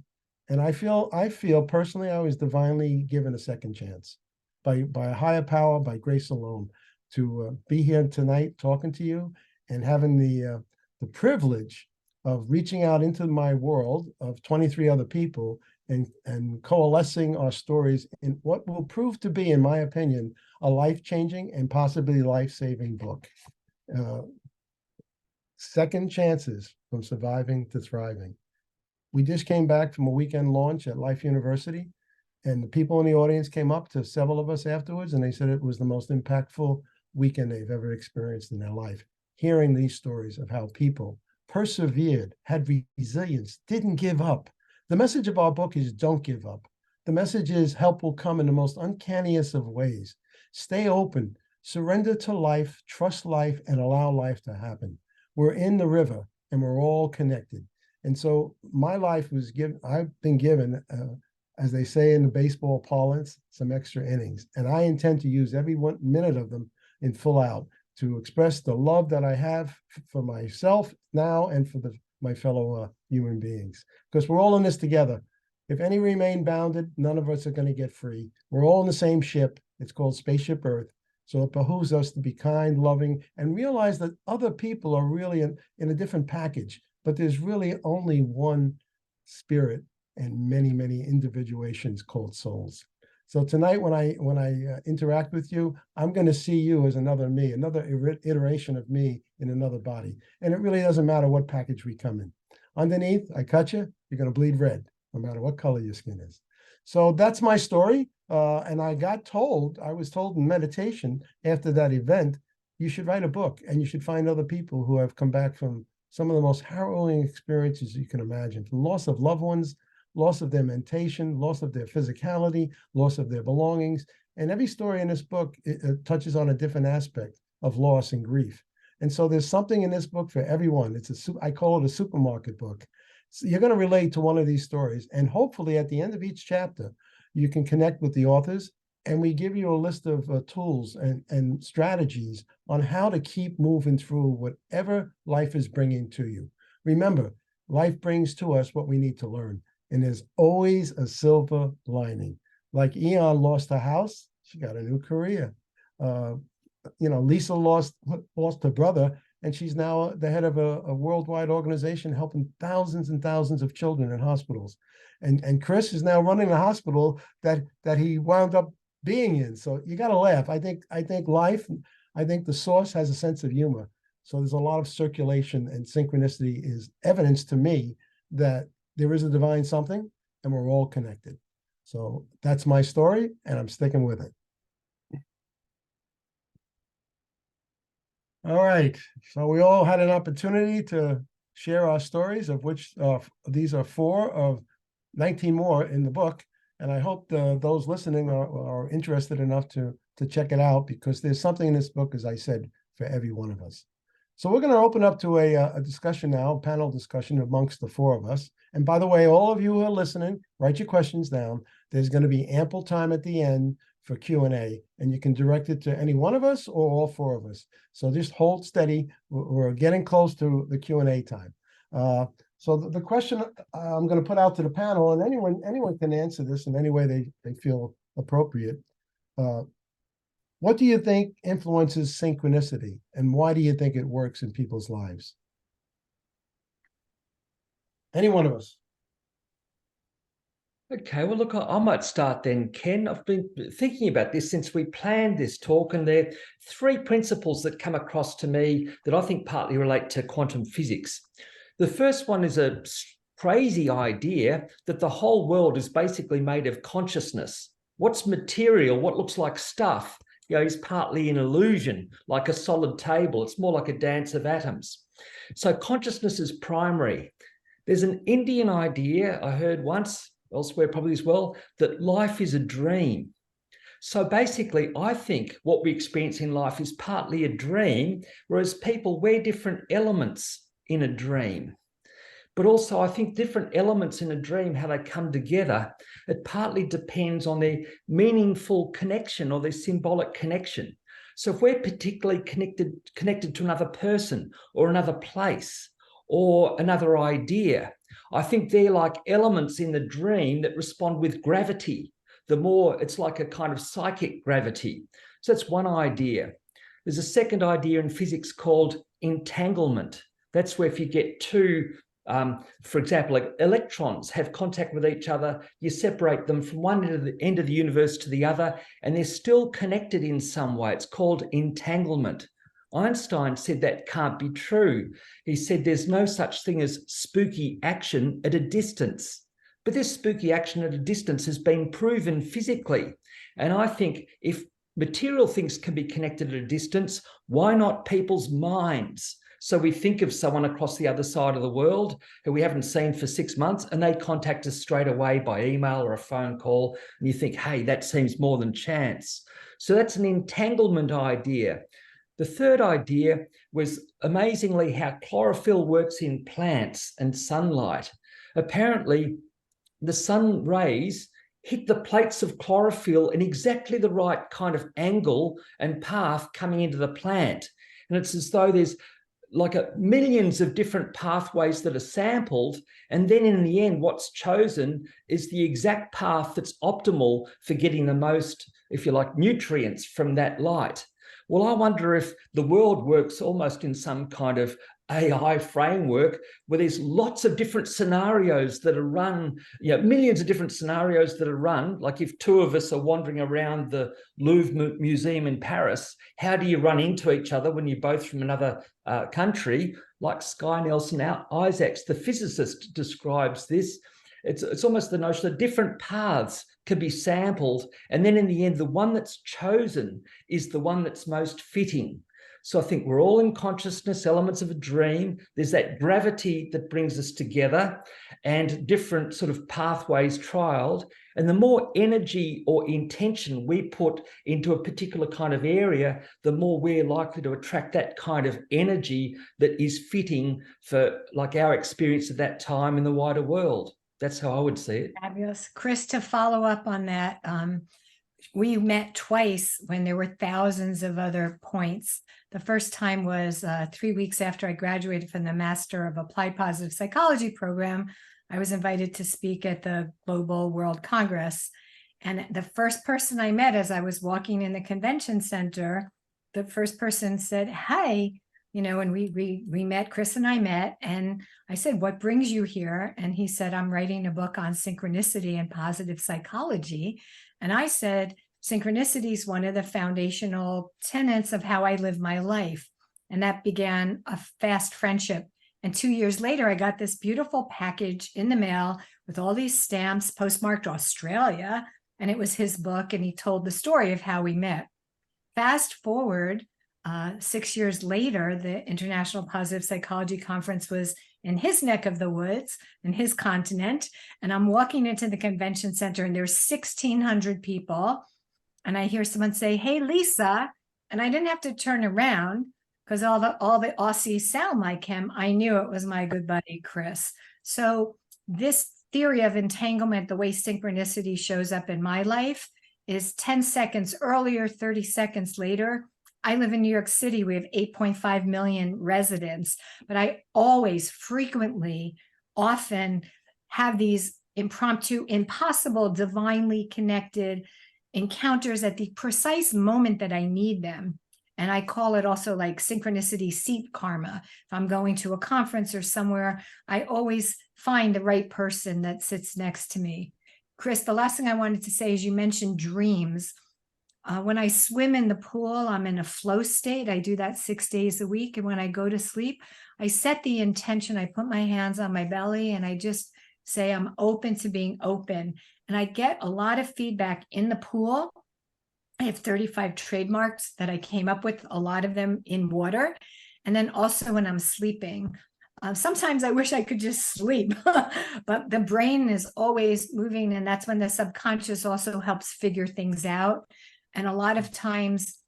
And I feel personally, I was divinely given a second chance by a higher power, by grace alone, to be here tonight talking to you and having the privilege of reaching out into my world of 23 other people and coalescing our stories in what will prove to be, in my opinion, a life-changing and possibly life-saving book. Second chances from surviving to thriving. We just came back from a weekend launch at Life University, and the people in the audience came up to several of us afterwards, and they said it was the most impactful weekend they've ever experienced in their life. Hearing these stories of how people persevered, had resilience, didn't give up. The message of our book is don't give up. The message is help will come in the most uncanniest of ways. Stay open, surrender to life, trust life, and allow life to happen. We're in the river and we're all connected. And so my life was given, I've been given, as they say in the baseball parlance, some extra innings. And I intend to use every 1 minute of them in full out to express the love that I have for myself now and for my fellow human beings. Because we're all in this together. If any remain bounded, none of us are going to get free. We're all in the same ship. It's called Spaceship Earth. So it behooves us to be kind, loving, and realize that other people are really in a different package. But there's really only one spirit and many, many individuations called souls. So tonight, when I interact with you, I'm going to see you as another me, another iteration of me in another body. And it really doesn't matter what package we come in. Underneath, I cut you, you're going to bleed red, no matter what color your skin is. So that's my story. And I was told in meditation after that event, you should write a book and you should find other people who have come back from some of the most harrowing experiences you can imagine, from loss of loved ones, loss of their mentation, loss of their physicality, loss of their belongings. And every story in this book it touches on a different aspect of loss and grief. And so there's something in this book for everyone. I call it a supermarket book. So you're going to relate to one of these stories. And hopefully at the end of each chapter, you can connect with the authors. And we give you a list of tools and strategies on how to keep moving through whatever life is bringing to you. Remember, life brings to us what we need to learn. And there's always a silver lining. Like Aeon lost her house, she got a new career. Lisa lost her brother, and she's now the head of a worldwide organization helping thousands and thousands of children in hospitals. And Karris is now running the hospital that he wound up being in. So you got to laugh. I think the source has a sense of humor. So there's a lot of circulation, and synchronicity is evidence to me that there is a divine something and we're all connected. So that's my story and I'm sticking with it. All right. So we all had an opportunity to share our stories, of which these are 4 of 19 more in the book. And I hope those listening are interested enough to check it out, because there's something in this book, as I said, for every one of us. So we're going to open up to a discussion now, a panel discussion amongst the 4 of us. And by the way, all of you who are listening, write your questions down. There's going to be ample time at the end for Q&A, and you can direct it to any one of us or all 4 of us. So just hold steady. We're getting close to the Q&A time. So the question I'm going to put out to the panel, and anyone can answer this in any way they feel appropriate. What do you think influences synchronicity, and why do you think it works in people's lives? Any one of us. Okay, well, look, I might start then, Ken. I've been thinking about this since we planned this talk, and there are 3 principles that come across to me that I think partly relate to quantum physics. The first one is a crazy idea that the whole world is basically made of consciousness. What's material, what looks like stuff, is partly an illusion, like a solid table. It's more like a dance of atoms. So consciousness is primary. There's an Indian idea I heard once, elsewhere probably as well, that life is a dream. So basically, I think what we experience in life is partly a dream, whereas people wear different elements in a dream. But also, I think different elements in a dream, how they come together, it partly depends on their meaningful connection or their symbolic connection. So if we're particularly connected to another person or another place or another idea, I think they're like elements in the dream that respond with gravity. The more, it's like a kind of psychic gravity. So that's one idea. There's a second idea in physics called entanglement. That's where if you get 2, for example, like electrons have contact with each other, you separate them from one end of the universe to the other, and they're still connected in some way. It's called entanglement. Einstein said that can't be true. He said there's no such thing as spooky action at a distance. But this spooky action at a distance has been proven physically. And I think if material things can be connected at a distance, why not people's minds? So we think of someone across the other side of the world who we haven't seen for 6 months, and they contact us straight away by email or a phone call, and you think, hey, that seems more than chance. So that's an entanglement idea. The third idea was amazingly how chlorophyll works in plants and sunlight. Apparently, the sun rays hit the plates of chlorophyll in exactly the right kind of angle and path coming into the plant. And it's as though there's like millions of different pathways that are sampled, and then in the end, what's chosen is the exact path that's optimal for getting the most, if you like, nutrients from that light. Well, I wonder if the world works almost in some kind of AI framework where there's lots of different scenarios that are run, millions of different scenarios that are run. Like if 2 of us are wandering around the Louvre Museum in Paris, how do you run into each other when you're both from another country? Like Sky Nelson Isaacs, the physicist, describes this. It's almost the notion that different paths can be sampled, and then in the end, the one that's chosen is the one that's most fitting. So I think we're all in consciousness, elements of a dream. There's that gravity that brings us together and different sort of pathways trialed. And the more energy or intention we put into a particular kind of area, the more we're likely to attract that kind of energy that is fitting for like our experience at that time in the wider world. That's how I would see it. Fabulous. Chris, to follow up on that, we met twice when there were thousands of other points. The first time was 3 weeks after I graduated from the Master of Applied Positive Psychology program. I was invited to speak at the Global World Congress. And the first person I met as I was walking in the convention center, the first person said, "Hi," and we met, Chris and I met, and I said, "What brings you here?" And he said, "I'm writing a book on synchronicity and positive psychology." And I said, "Synchronicity is one of the foundational tenets of how I live my life." And that began a fast friendship. And 2 years later, I got this beautiful package in the mail with all these stamps postmarked Australia. And it was his book, and he told the story of how we met. Fast forward, 6 years later, the International Positive Psychology Conference was in his neck of the woods, in his continent. And I'm walking into the convention center, and there's 1,600 people. And I hear someone say, "Hey, Lisa." And I didn't have to turn around because all the Aussies sound like him. I knew it was my good buddy, Chris. So this theory of entanglement, the way synchronicity shows up in my life, is 10 seconds earlier, 30 seconds later. I live in New York City. We have 8.5 million residents, but I always frequently often have these impromptu, impossible, divinely connected encounters at the precise moment that I need them. And I call it also like synchronicity seat karma. If I'm going to a conference or somewhere, I always find the right person that sits next to me. Chris, the last thing I wanted to say is you mentioned dreams. When I swim in the pool, I'm in a flow state. I do that 6 days a week. And when I go to sleep, I set the intention. I put my hands on my belly and I just say I'm open to being open. And I get a lot of feedback in the pool. I have 35 trademarks that I came up with, a lot of them in water. And then also when I'm sleeping. Sometimes I wish I could just sleep, but the brain is always moving. And that's when the subconscious also helps figure things out. And a lot of times,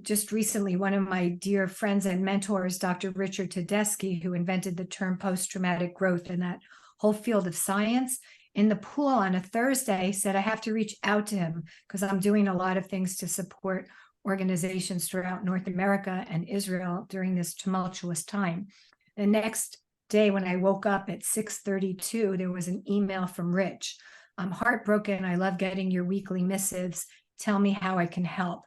just recently, one of my dear friends and mentors, Dr. Richard Tedeschi, who invented the term post-traumatic growth and that whole field of science, in the pool on a Thursday said, I have to reach out to him because I'm doing a lot of things to support organizations throughout North America and Israel during this tumultuous time. The next day when I woke up at 6:32, there was an email from Rich. I'm heartbroken. I love getting your weekly missives. Tell me how I can help.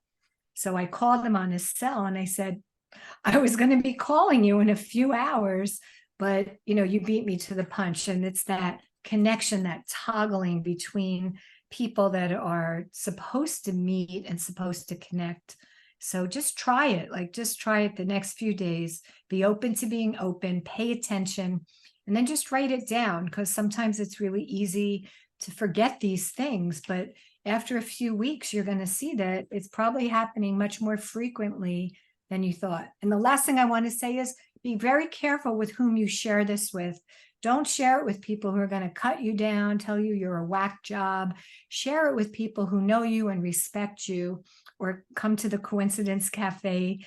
So I called him on his cell and I said, I was going to be calling you in a few hours, but you beat me to the punch. And it's that connection, that toggling between people that are supposed to meet and supposed to connect. So just try it, just try it the next few days, be open to being open, pay attention, and then just write it down, because sometimes it's really easy to forget these things. But after a few weeks, you're going to see that it's probably happening much more frequently than you thought. And the last thing I want to say is be very careful with whom you share this with. Don't share it with people who are going to cut you down, tell you you're a whack job. Share it with people who know you and respect you, or come to the Coincidence Cafe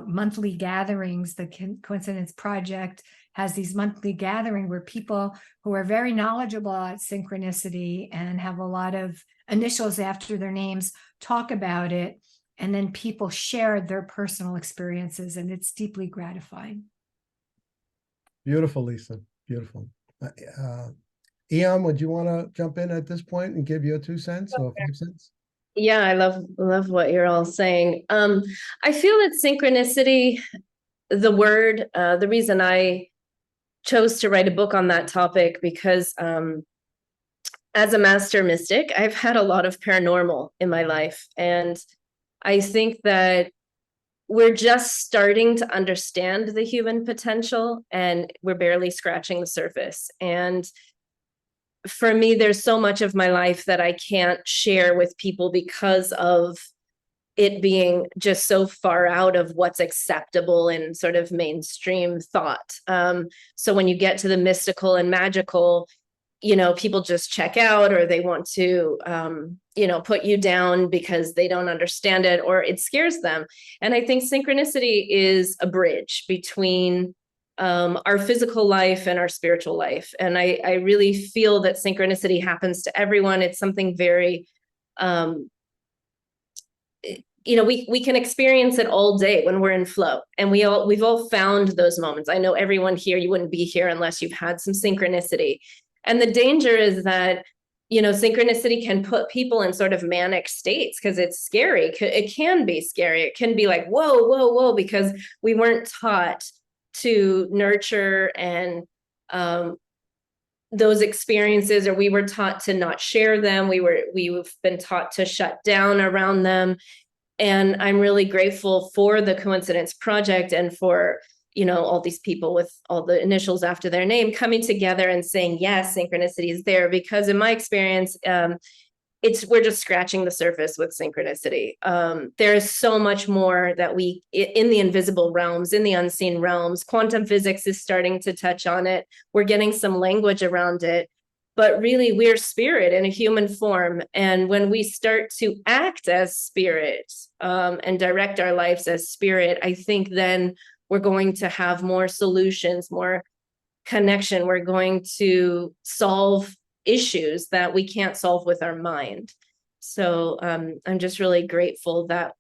monthly gatherings. The Coincidence Project has these monthly gatherings where people who are very knowledgeable at synchronicity and have a lot of initials after their names talk about it. And then people share their personal experiences, and it's deeply gratifying. Beautiful, Lisa. Beautiful. Aeon, would you want to jump in at this point and give your 2 cents or 5 cents? Yeah, I love what you're all saying. I feel that synchronicity, the word, the reason I chose to write a book on that topic, because as a master mystic, I've had a lot of paranormal in my life. And I think that we're just starting to understand the human potential, and we're barely scratching the surface. And for me, there's so much of my life that I can't share with people because of it being just so far out of what's acceptable in sort of mainstream thought. So when you get to the mystical and magical, people just check out, or they want to, put you down because they don't understand it, or it scares them. And I think synchronicity is a bridge between our physical life and our spiritual life. And I really feel that synchronicity happens to everyone. It's something very, we can experience it all day when we're in flow. And we've all found those moments. I know everyone here, you wouldn't be here unless you've had some synchronicity. And the danger is that, synchronicity can put people in sort of manic states because it's scary. It can be scary. It can be like, whoa, whoa, whoa, because we weren't taught to nurture and those experiences, or we were taught to not share them. We've been taught to shut down around them. And I'm really grateful for the Coincidence Project and for, all these people with all the initials after their name coming together and saying, yes, synchronicity is there. Because in my experience, we're just scratching the surface with synchronicity. There is so much more that in the invisible realms, in the unseen realms. Quantum physics is starting to touch on it. We're getting some language around it. But really, we're spirit in a human form. And when we start to act as spirit and direct our lives as spirit, I think then we're going to have more solutions, more connection. We're going to solve issues that we can't solve with our mind. So I'm just really grateful that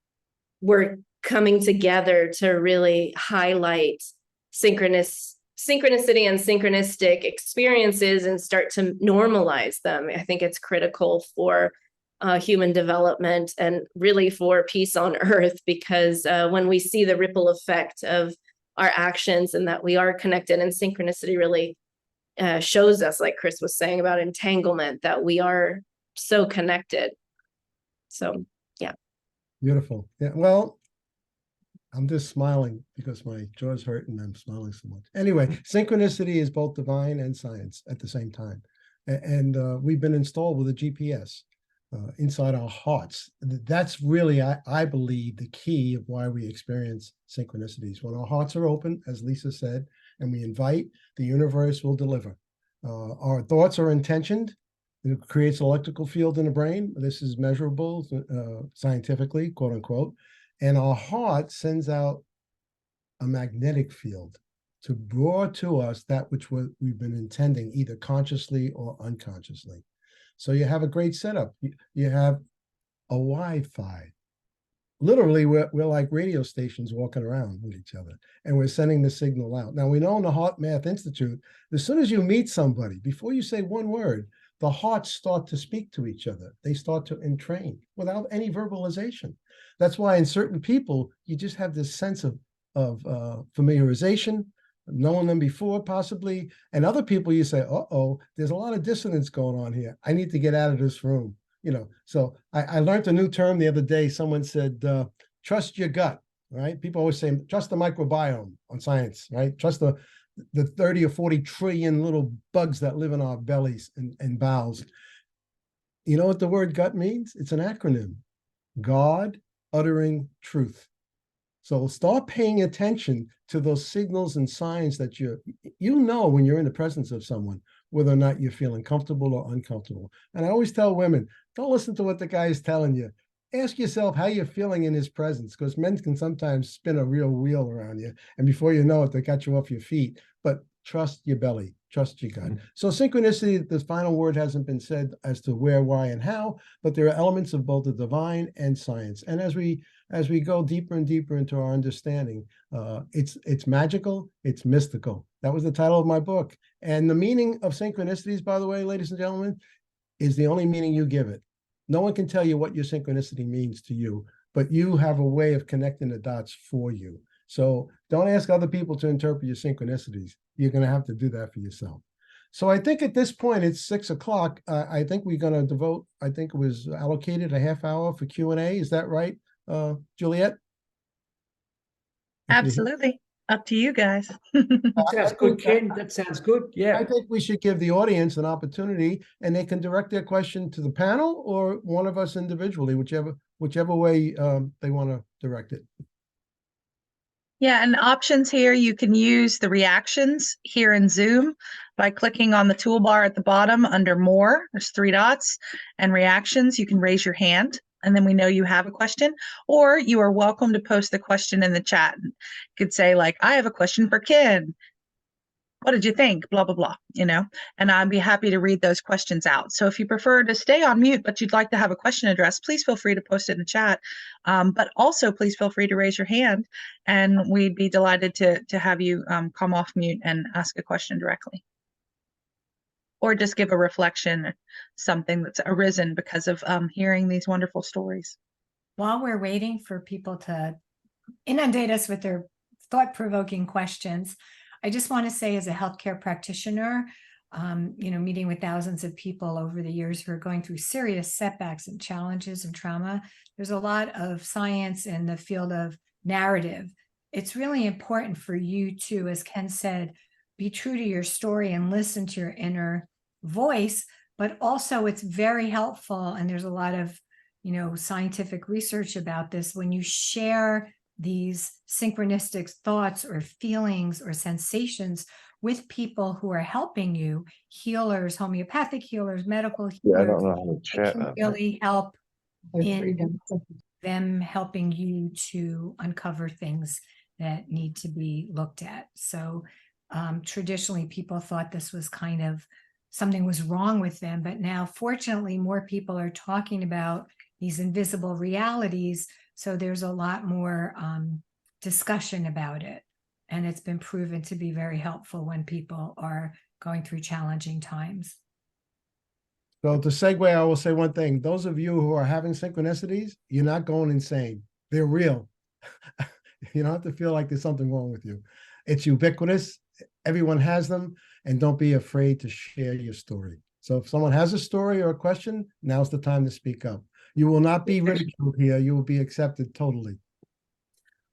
we're coming together to really highlight synchronicity and synchronistic experiences and start to normalize them. I think it's critical for human development and really for peace on earth, because when we see the ripple effect of our actions and that we are connected, and synchronicity really shows us, like Chris was saying about entanglement, that we are so connected. So, yeah. Beautiful. Yeah. Well, I'm just smiling because my jaw's hurt and I'm smiling so much. Anyway, synchronicity is both divine and science at the same time. And we've been installed with a GPS inside our hearts. That's really, I believe, the key of why we experience synchronicities. When our hearts are open, as Lisa said, and we invite, the universe will deliver. Our thoughts are intentioned. It creates an electrical field in the brain. This is measurable scientifically, quote unquote. And our heart sends out a magnetic field to draw to us that which we've been intending, either consciously or unconsciously. So you have a great setup. You have a Wi-Fi. Literally, we're like radio stations walking around with each other, and we're sending the signal out. Now, we know in the Heart Math Institute, as soon as you meet somebody, before you say one word, the hearts start to speak to each other. They start to entrain without any verbalization. That's why in certain people, you just have this sense of familiarization, knowing them before possibly, and other people you say, uh-oh, there's a lot of dissonance going on here. I need to get out of this room. You know, so I learned a new term the other day. Someone said, trust your gut, right? People always say, trust the microbiome on science, right? Trust the 30 or 40 trillion little bugs that live in our bellies and bowels. You know what the word gut means? It's an acronym. God uttering truth. So start paying attention to those signals and signs that you know when you're in the presence of someone, whether or not you're feeling comfortable or uncomfortable. And I always tell women, don't listen to what the guy is telling you. Ask yourself how you're feeling in his presence, because men can sometimes spin a real wheel around you. And before you know it, they got you off your feet. But trust your belly, trust your gut. So synchronicity, the final word hasn't been said as to where, why, and how, but there are elements of both the divine and science. And as we go deeper and deeper into our understanding, it's magical, it's mystical. That was the title of my book. And the meaning of synchronicities, by the way, ladies and gentlemen, is the only meaning you give it. No one can tell you what your synchronicity means to you, but you have a way of connecting the dots for you. So don't ask other people to interpret your synchronicities. You're going to have to do that for yourself. So I think at this point, it's 6 o'clock. I think we're going to devote, I think it was allocated a half hour for Q&A. Is that right, Juliet? Absolutely. Up to you guys. Sounds good, Ken. That sounds good. Yeah. I think we should give the audience an opportunity, and they can direct their question to the panel or one of us individually, whichever way they want to direct it. Yeah, and options here, you can use the reactions here in Zoom by clicking on the toolbar at the bottom under More. There's 3 dots, and Reactions. You can raise your hand, and then we know you have a question, or you are welcome to post the question in the chat. You could say, like, I have a question for Ken. What did you think? Blah, blah, blah, and I'd be happy to read those questions out. So if you prefer to stay on mute, but you'd like to have a question addressed, please feel free to post it in the chat. But also please feel free to raise your hand, and we'd be delighted to have you come off mute and ask a question directly. Or just give a reflection, something that's arisen because of hearing these wonderful stories. While we're waiting for people to inundate us with their thought-provoking questions, I just want to say, as a healthcare practitioner, meeting with thousands of people over the years who are going through serious setbacks and challenges and trauma, there's a lot of science in the field of narrative. It's really important for you to, as Ken said, be true to your story and listen to your inner voice, but also it's very helpful, and there's a lot of, scientific research about this, when you share these synchronistic thoughts or feelings or sensations with people who are helping you, healers, homeopathic healers, medical healers. Yeah, I don't know how to chat. It can really help in them helping you to uncover things that need to be looked at. So traditionally, people thought this was kind of something was wrong with them, but now fortunately more people are talking about these invisible realities. So there's a lot more discussion about it. And it's been proven to be very helpful when people are going through challenging times. So to segue, I will say one thing. Those of you who are having synchronicities, you're not going insane. They're real. You don't have to feel like there's something wrong with you. It's ubiquitous. Everyone has them. And don't be afraid to share your story. So if someone has a story or a question, now's the time to speak up. You will not be ridiculed here. You will be accepted totally.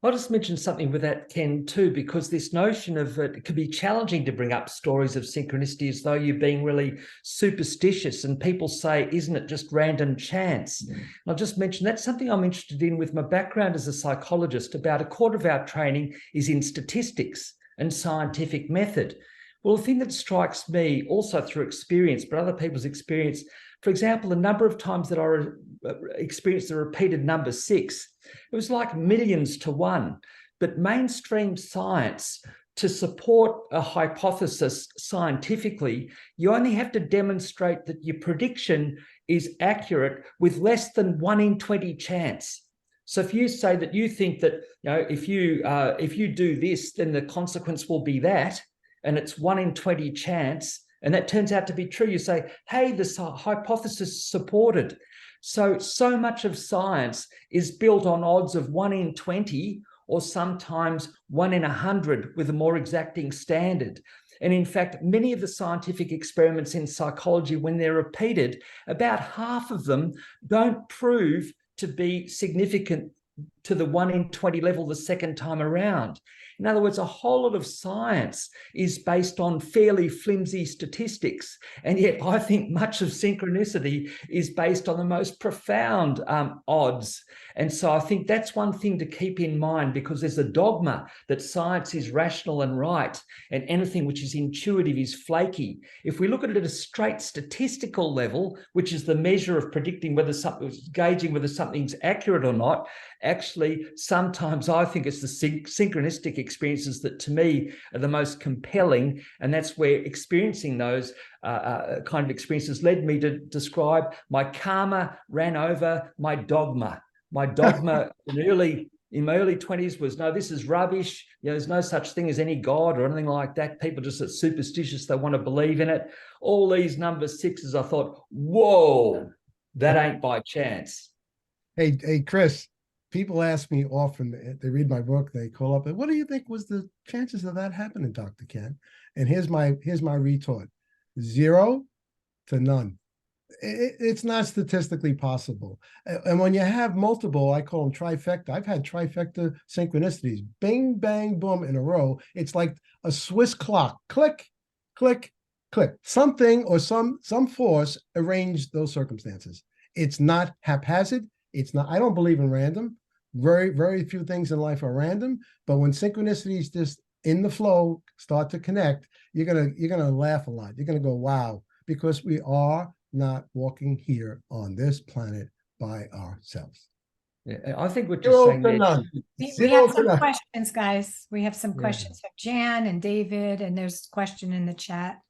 I'll just mention something with that, Ken, too, because this notion of it can be challenging to bring up stories of synchronicity as though you're being really superstitious, and people say, isn't it just random chance? And I'll just mention that's something I'm interested in with my background as a psychologist. About a quarter of our training is in statistics and scientific method. Well, the thing that strikes me also through experience, but other people's experience, for example, the number of times that I experienced the repeated number 6, it was like millions to one. But mainstream science, to support a hypothesis scientifically, you only have to demonstrate that your prediction is accurate with less than 1 in 20 chance. So if you say that you think that, if you do this, then the consequence will be that, and it's 1 in 20 chance, and that turns out to be true, you say, hey, this hypothesis is supported. So much of science is built on odds of 1 in 20, or sometimes 1 in 100 with a more exacting standard. And in fact, many of the scientific experiments in psychology, when they're repeated, about half of them don't prove to be significant to the 1 in 20 level the second time around. In other words, a whole lot of science is based on fairly flimsy statistics. And yet I think much of synchronicity is based on the most profound odds. And so I think that's one thing to keep in mind, because there's a dogma that science is rational and right, and anything which is intuitive is flaky. If we look at it at a straight statistical level, which is the measure of predicting whether something's gauging whether something's accurate or not, actually, sometimes I think it's the synchronistic experiences that to me are the most compelling. And that's where experiencing those kind of experiences led me to describe my karma ran over my dogma. My dogma in my early 20s was, no, this is rubbish. There's no such thing as any God or anything like that. People just are superstitious. They want to believe in it. All these number 6s, I thought, whoa, that ain't by chance. Hey, Chris, people ask me often, they read my book, they call up, and what do you think was the chances of that happening, Dr. Ken? And here's my retort: 0 to none. It's not statistically possible. And when you have multiple, I call them trifecta. I've had trifecta synchronicities, bing, bang, boom, in a row. It's like a Swiss clock, click, click, click. Something or some force arranged those circumstances. It's not haphazard. It's not. I don't believe in random. Very, very few things in life are random. But when synchronicities just in the flow start to connect, you're gonna laugh a lot. You're gonna go, wow, because we are not walking here on this planet by ourselves. Yeah, I think what you're saying there. We have some questions, guys. We have some questions from Jan and David, and there's a question in the chat.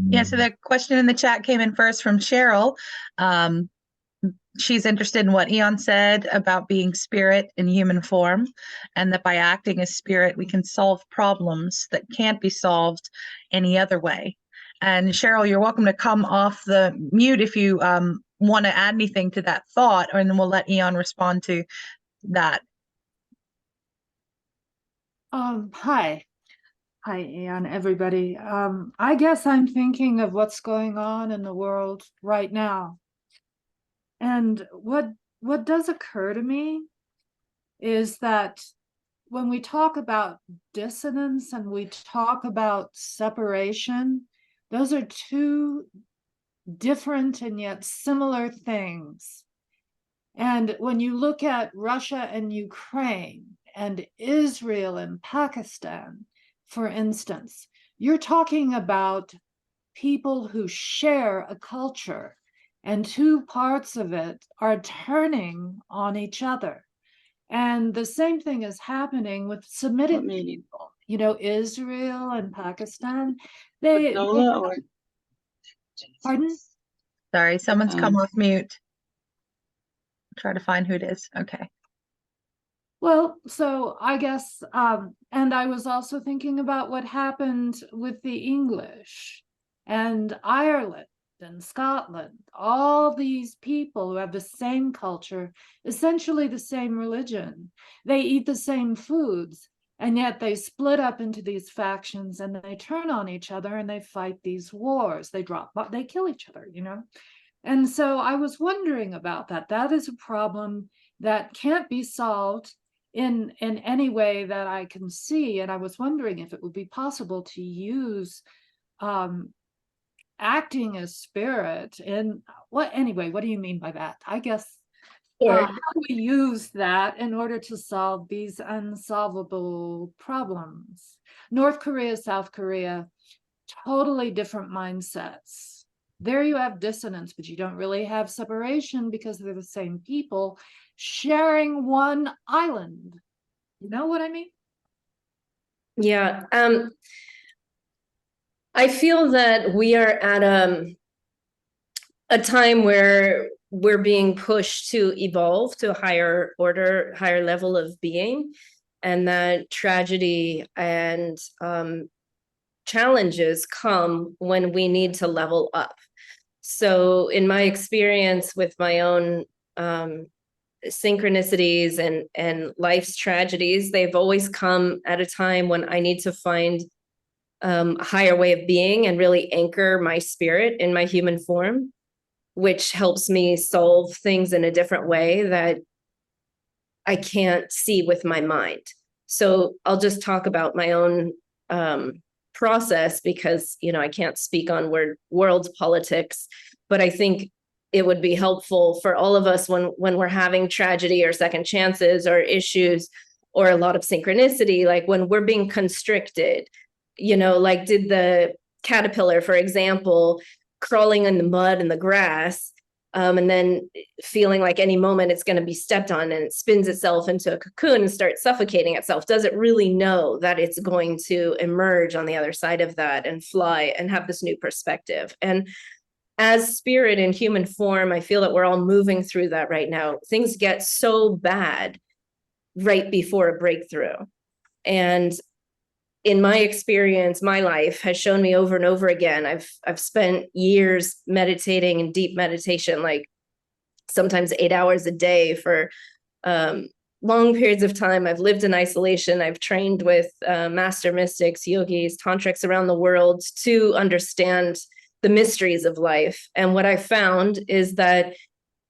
Yeah, so the question in the chat came in first from Cheryl. She's interested in what Aeon said about being spirit in human form, and that by acting as spirit, we can solve problems that can't be solved any other way. And Cheryl, you're welcome to come off the mute if you want to add anything to that thought, and then we'll let Aeon respond to that. Hi, Aeon, everybody. I guess I'm thinking of what's going on in the world right now. And what does occur to me is that when we talk about dissonance and we talk about separation, those are two different and yet similar things. And when you look at Russia and Ukraine and Israel and Pakistan, for instance, you're talking about people who share a culture, and two parts of it are turning on each other. And the same thing is happening with Semitic people. Israel and Pakistan, pardon? Sorry, someone's come off mute. Try to find who it is. Okay. Well, so I guess, and I was also thinking about what happened with the English and Ireland and Scotland, all these people who have the same culture, essentially the same religion. They eat the same foods, and yet they split up into these factions and they turn on each other and they fight these wars. They kill each other, you know? And so I was wondering about that. That is a problem that can't be solved in any way that I can see. And I was wondering if it would be possible to use acting as spirit in what do you mean by that? I guess Sure. how do we use that in order to solve these unsolvable problems? North Korea, South Korea, totally different mindsets. There you have dissonance, but you don't really have separation because they're the same people sharing one island. You know what I mean? Yeah. I feel that we are at a time where we're being pushed to evolve to a higher order, higher level of being, and that tragedy and challenges come when we need to level up. So in my experience with my own synchronicities and life's tragedies, they've always come at a time when I need to find a higher way of being and really anchor my spirit in my human form, which helps me solve things in a different way that I can't see with my mind. So I'll just talk about my own process because, you know, I can't speak on world politics, but I think it would be helpful for all of us when we're having tragedy or second chances or issues or a lot of synchronicity, like when we're being constricted, you know, like did the caterpillar, for example, crawling in the mud and the grass, and then feeling like any moment it's going to be stepped on and it spins itself into a cocoon and starts suffocating itself. Does it really know that it's going to emerge on the other side of that and fly and have this new perspective? And as spirit in human form, I feel that we're all moving through that right now. Things get so bad right before a breakthrough. And in my experience, my life has shown me over and over again. I've spent years meditating in deep meditation, like sometimes 8 hours a day for long periods of time. I've lived in isolation. I've trained with master mystics, yogis, tantrics around the world to understand the mysteries of life. And what I found is that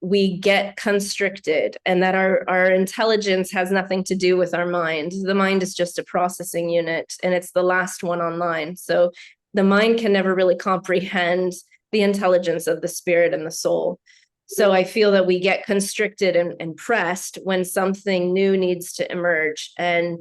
we get constricted and that our intelligence has nothing to do with our mind. The mind is just a processing unit and it's the last one online. So the mind can never really comprehend the intelligence of the spirit and the soul. So I feel that we get constricted and pressed when something new needs to emerge. And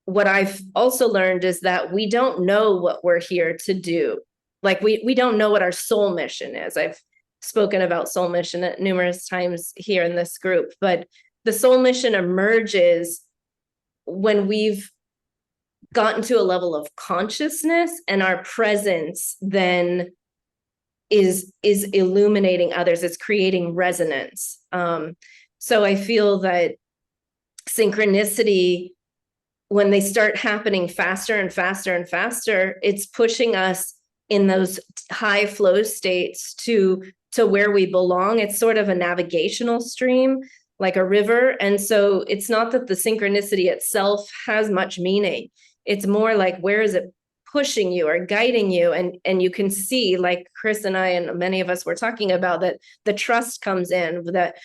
what I've also learned is that we don't know what we're here to do. Like we don't know what our soul mission is. I've spoken about soul mission at numerous times here in this group, but the soul mission emerges when we've gotten to a level of consciousness and our presence then is illuminating others. It's creating resonance. So I feel that synchronicity, when they start happening faster and faster and faster, it's pushing us in those high flow states to where we belong. It's sort of a navigational stream, like a river. And so it's not that the synchronicity itself has much meaning. It's more like, where is it pushing you or guiding you? And you can see, like Chris and I and many of us were talking about, that the trust comes in, that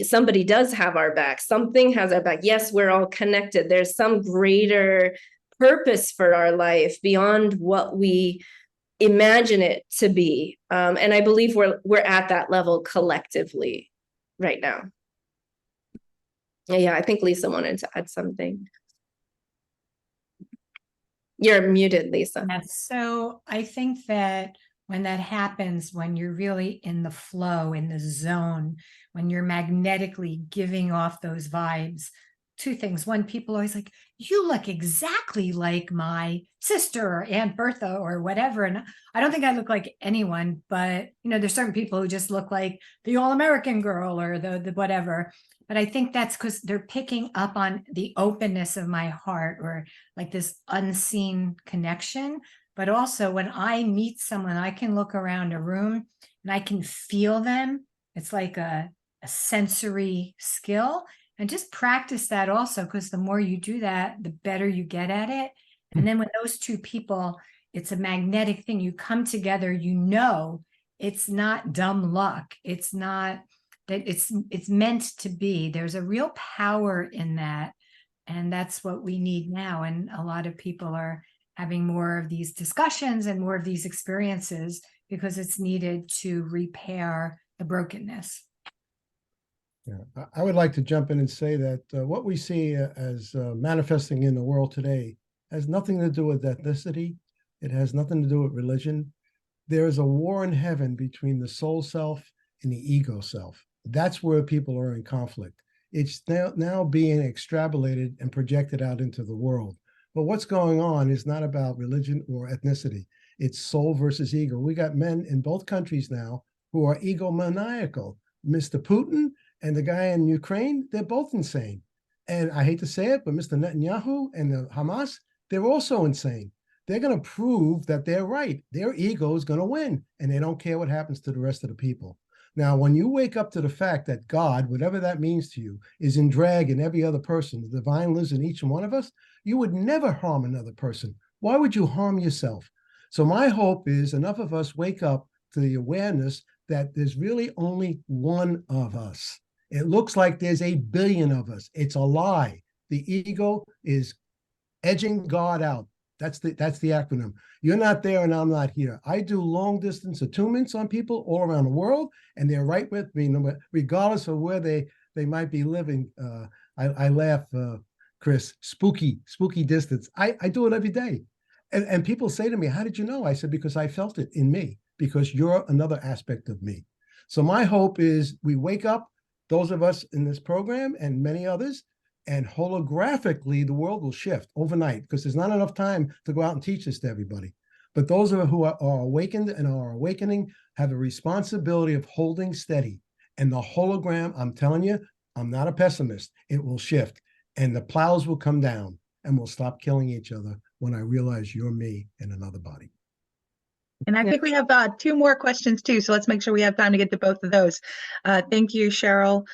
somebody does have our back. Something has our back. Yes, we're all connected. There's some greater purpose for our life beyond what we imagine it to be. And I believe we're at that level collectively right now. Yeah, I think Lisa wanted to add something. You're muted, Lisa. Yes. So I think that when that happens, when you're really in the flow, in the zone, when you're magnetically giving off those vibes, two things. One, people always like, you look exactly like my sister or Aunt Bertha or whatever. And I don't think I look like anyone, but there's certain people who just look like the all-American girl or the whatever. But I think that's because they're picking up on the openness of my heart, or like this unseen connection. But also when I meet someone, I can look around a room and I can feel them. It's like a sensory skill. And just practice that also, because the more you do that, the better you get at it. And then when those two people, it's a magnetic thing. You come together, it's not dumb luck. It's not that it's meant to be. There's a real power in that. And that's what we need now. And a lot of people are having more of these discussions and more of these experiences because it's needed to repair the brokenness. Yeah, I would like to jump in and say that what we see as manifesting in the world today has nothing to do with ethnicity. It has nothing to do with religion. There is a war in heaven between the soul self and the ego self. That's where people are in conflict. It's now being extrapolated and projected out into the world. But what's going on is not about religion or ethnicity. It's soul versus ego. We got men in both countries now who are egomaniacal. Mr. Putin and the guy in Ukraine, they're both insane. And I hate to say it, but Mr. Netanyahu and the Hamas, they're also insane. They're going to prove that they're right. Their ego is going to win, and they don't care what happens to the rest of the people. Now, when you wake up to the fact that God, whatever that means to you, is in drag in every other person, the divine lives in each and one of us, you would never harm another person. Why would you harm yourself? So my hope is enough of us wake up to the awareness that there's really only one of us. It looks like there's a billion of us. It's a lie. The ego is edging God out. That's the acronym. You're not there and I'm not here. I do long distance attunements on people all around the world, and they're right with me, regardless of where they might be living. I laugh, Chris, spooky distance. I do it every day. And people say to me, how did you know? I said, because I felt it in me, because you're another aspect of me. So my hope is we wake up, those of us in this program and many others, and holographically, the world will shift overnight, because there's not enough time to go out and teach this to everybody. But those of us who are awakened and are awakening have a responsibility of holding steady. And the hologram, I'm telling you, I'm not a pessimist. It will shift, and the plows will come down, and we'll stop killing each other when I realize you're me in another body. And I think we have 2 more questions too, so let's make sure we have time to get to both of those. Thank you, Cheryl.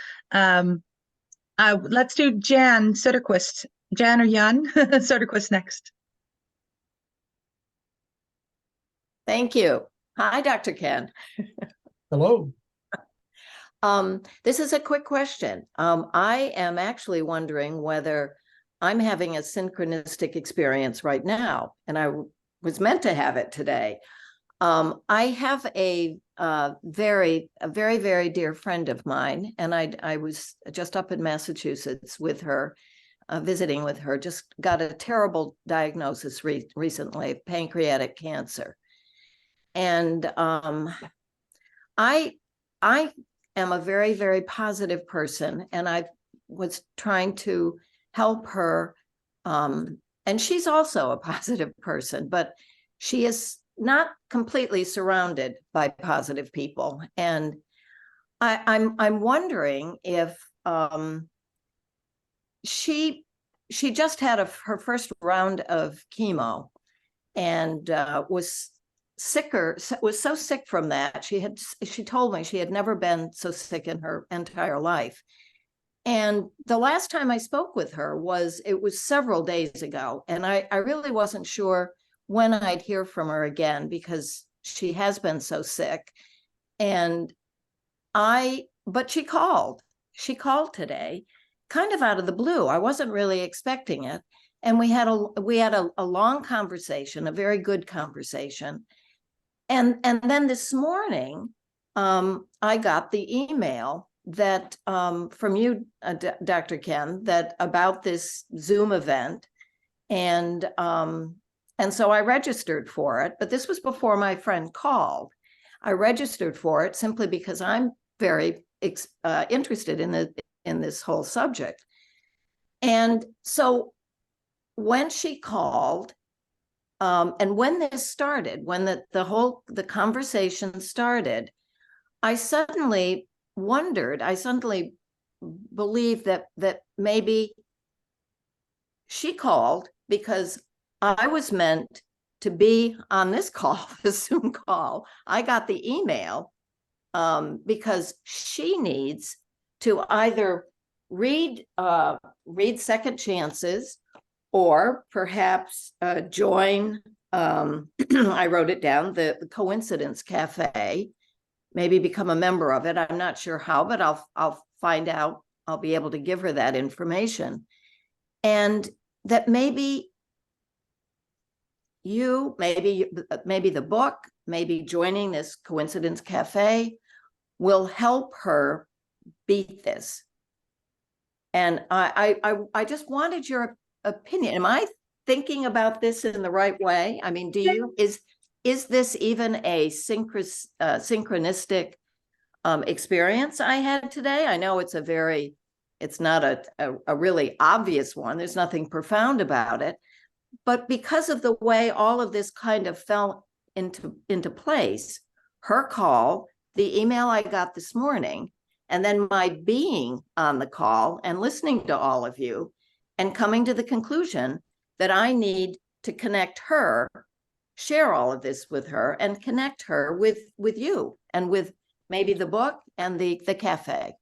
Let's do Jan Söderquist. Jan or Jan Söderquist next. Thank you. Hi, Dr. Ken. Hello. This is a quick question. I am actually wondering whether I'm having a synchronistic experience right now, and I was meant to have it today. I have a very, very dear friend of mine, and I was just up in Massachusetts with her, visiting with her, just got a terrible diagnosis recently, pancreatic cancer. And I am a very, very positive person, and I was trying to help her. And she's also a positive person, but she is not completely surrounded by positive people. And I'm wondering if she just had her first round of chemo, and was so sick from that. She told me she had never been so sick in her entire life. And the last time I spoke with her was several days ago, and I really wasn't sure when I'd hear from her again, because she has been so sick. But she called today, kind of out of the blue. I wasn't really expecting it. And we had a long conversation, a very good conversation. And then this morning, I got the email that from you, Dr. Ken, that about this Zoom event. And so I registered for it, but this was before my friend called. I registered for it simply because I'm very interested in this whole subject. And so when she called, and when this started, when the conversation started, I suddenly believed that maybe she called because I was meant to be on this call, the Zoom call. I got the email because she needs to either read Second Chances, or perhaps join, I wrote it down, the Coincidence Cafe, maybe become a member of it. I'm not sure how, but I'll find out. I'll be able to give her that information. And that maybe maybe the book, maybe joining this Coincidence Cafe will help her beat this. And I just wanted your opinion. Am I thinking about this in the right way? I mean, is this even a synchronistic experience I had today? I know it's not a really obvious one. There's nothing profound about it, but because of the way all of this kind of fell into place, her call, the email I got this morning, and then my being on the call and listening to all of you and coming to the conclusion that I need to connect her, share all of this with her, and connect her with you and with maybe the book and the cafe.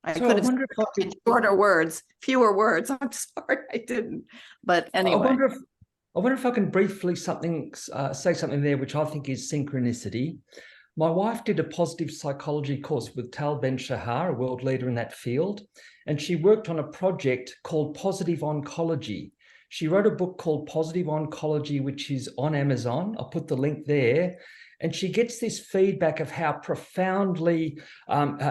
I could have said in shorter words, fewer words. I'm sorry I didn't. But anyway. I wonder if I can briefly say something there, which I think is synchronicity. My wife did a positive psychology course with Tal Ben-Shahar, a world leader in that field, and she worked on a project called Positive Oncology. She wrote a book called Positive Oncology, which is on Amazon. I'll put the link there. And she gets this feedback of how profoundly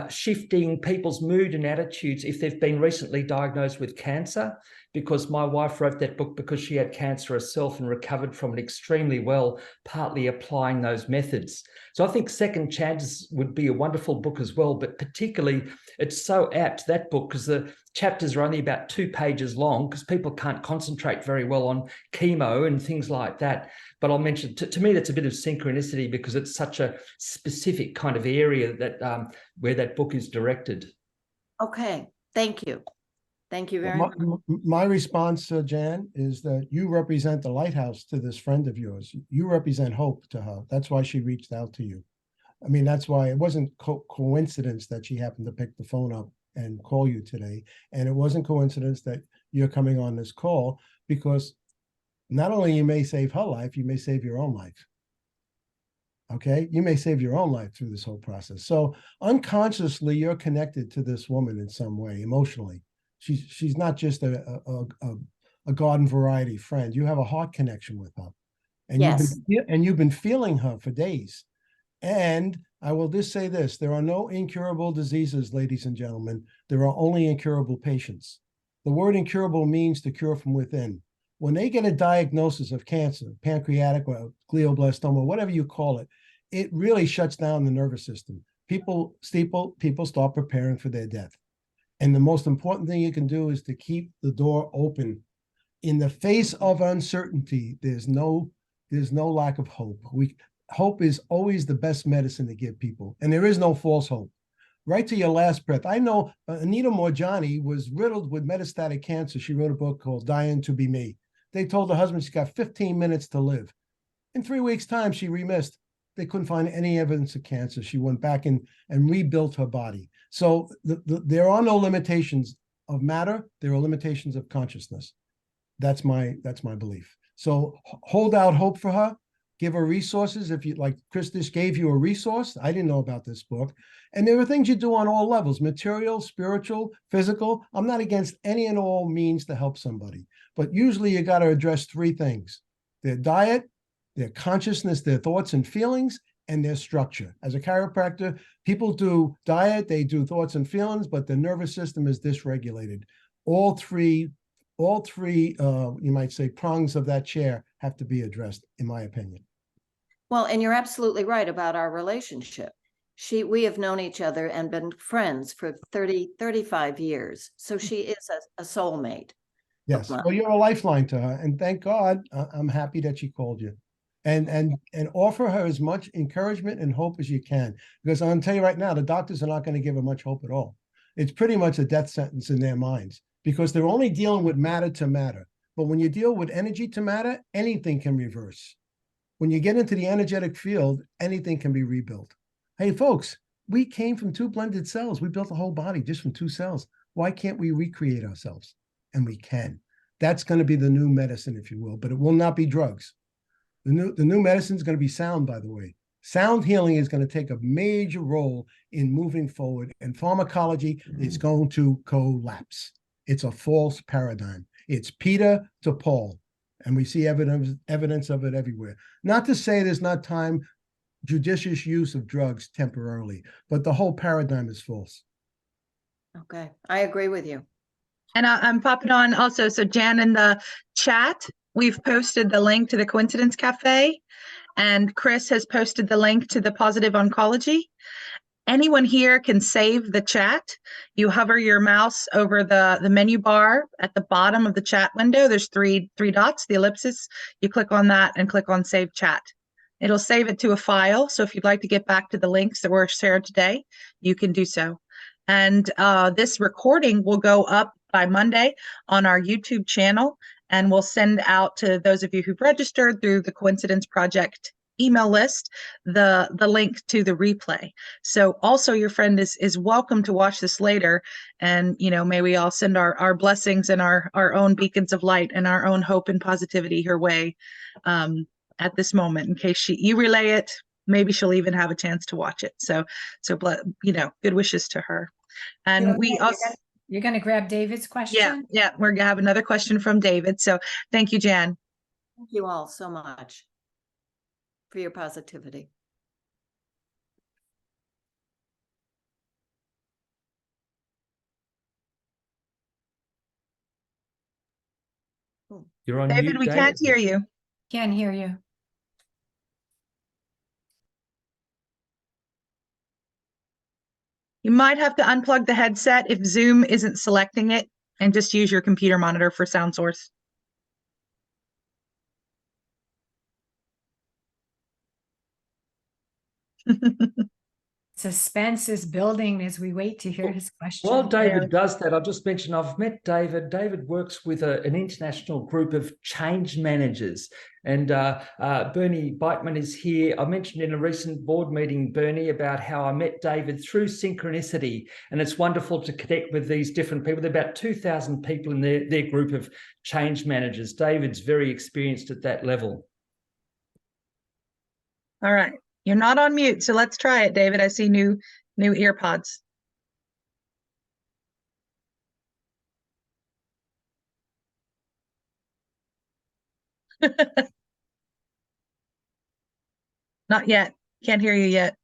shifting people's mood and attitudes if they've been recently diagnosed with cancer, because my wife wrote that book because she had cancer herself and recovered from it extremely well, partly applying those methods. So I think Second Chances would be a wonderful book as well, but particularly it's so apt, that book, because the chapters are only about 2 pages long because people can't concentrate very well on chemo and things like that. But I'll mention, to me, that's a bit of synchronicity because it's such a specific kind of area that where that book is directed. Okay, thank you. Thank you very much. My response, Jan, is that you represent the lighthouse to this friend of yours. You represent hope to her. That's why she reached out to you. I mean, that's why it wasn't coincidence that she happened to pick the phone up and call you today. And it wasn't coincidence that you're coming on this call, because not only you may save her life, you may save your own life. Okay, you may save your own life through this whole process. So unconsciously, you're connected to this woman in some way, emotionally. She's not just a garden variety friend. You have a heart connection with her, and yes, you've been feeling her for days. And I will just say this: there are no incurable diseases, ladies and gentlemen. There are only incurable patients. The word incurable means to cure from within. When they get a diagnosis of cancer, pancreatic or glioblastoma, whatever you call it, it really shuts down the nervous system. People start preparing for their death. And the most important thing you can do is to keep the door open. In the face of uncertainty, there's no lack of hope. Hope is always the best medicine to give people. And there is no false hope. Right to your last breath. I know Anita Morjani was riddled with metastatic cancer. She wrote a book called Dying to Be Me. They told her husband she's got 15 minutes to live. In 3 weeks' time, she remissed. They couldn't find any evidence of cancer. She went back and rebuilt her body. So there are no limitations of matter. There are limitations of consciousness. That's my belief. So hold out hope for her. Give her resources. If you like, Christus gave you a resource. I didn't know about this book. And there are things you do on all levels: material, spiritual, physical. I'm not against any and all means to help somebody. But usually you got to address 3 things: their diet, their consciousness, their thoughts and feelings, and their structure. As a chiropractor, people do diet, they do thoughts and feelings, but the nervous system is dysregulated. All three, you might say, prongs of that chair have to be addressed, in my opinion. Well, and you're absolutely right about our relationship. we have known each other and been friends for 35 years. So she is a soulmate. Yes. Well, you're a lifeline to her. And thank God, I'm happy that she called you. And offer her as much encouragement and hope as you can. Because I'm going to tell you right now, the doctors are not going to give her much hope at all. It's pretty much a death sentence in their minds because they're only dealing with matter to matter. But when you deal with energy to matter, anything can reverse. When you get into the energetic field, anything can be rebuilt. Hey, folks, we came from 2 blended cells. We built a whole body just from 2 cells. Why can't we recreate ourselves? And we can. That's going to be the new medicine, if you will, but it will not be drugs. The new medicine is going to be sound, by the way. Sound healing is going to take a major role in moving forward, and pharmacology is going to collapse. It's a false paradigm. It's Peter to Paul, and we see evidence of it everywhere. Not to say there's not time, judicious use of drugs temporarily, but the whole paradigm is false. Okay, I agree with you. And I'm popping on also. So Jan, in the chat, we've posted the link to the Coincidence Cafe, and Chris has posted the link to the Positive Oncology. Anyone here can save the chat. You hover your mouse over the menu bar at the bottom of the chat window. There's three dots, the ellipsis. You click on that and click on Save Chat. It'll save it to a file. So if you'd like to get back to the links that were shared today, you can do so. And this recording will go up by Monday on our YouTube channel, and we'll send out to those of you who've registered through the Coincidence Project email list the link to the replay. So also your friend is welcome to watch this later, and may we all send our blessings and our own beacons of light and our own hope and positivity her way at this moment, in case you relay it. Maybe she'll even have a chance to watch it. So good wishes to her. And we also, you're going to grab David's question. Yeah, we're gonna have another question from David. So thank you, Jan. Thank you all so much for your positivity. You're on David, mute, we can't hear you. Can't hear you. You might have to unplug the headset if Zoom isn't selecting it, and just use your computer monitor for sound source. Suspense is building as we wait to hear his question. While David does that, I'll just mention I've met David. David works with an international group of change managers. And Bernie Beitman is here. I mentioned in a recent board meeting, Bernie, about how I met David through Synchronicity. And it's wonderful to connect with these different people. There are about 2,000 people in their group of change managers. David's very experienced at that level. All right. You're not on mute, so let's try it, David. I see new ear pods. Not yet. Can't hear you yet.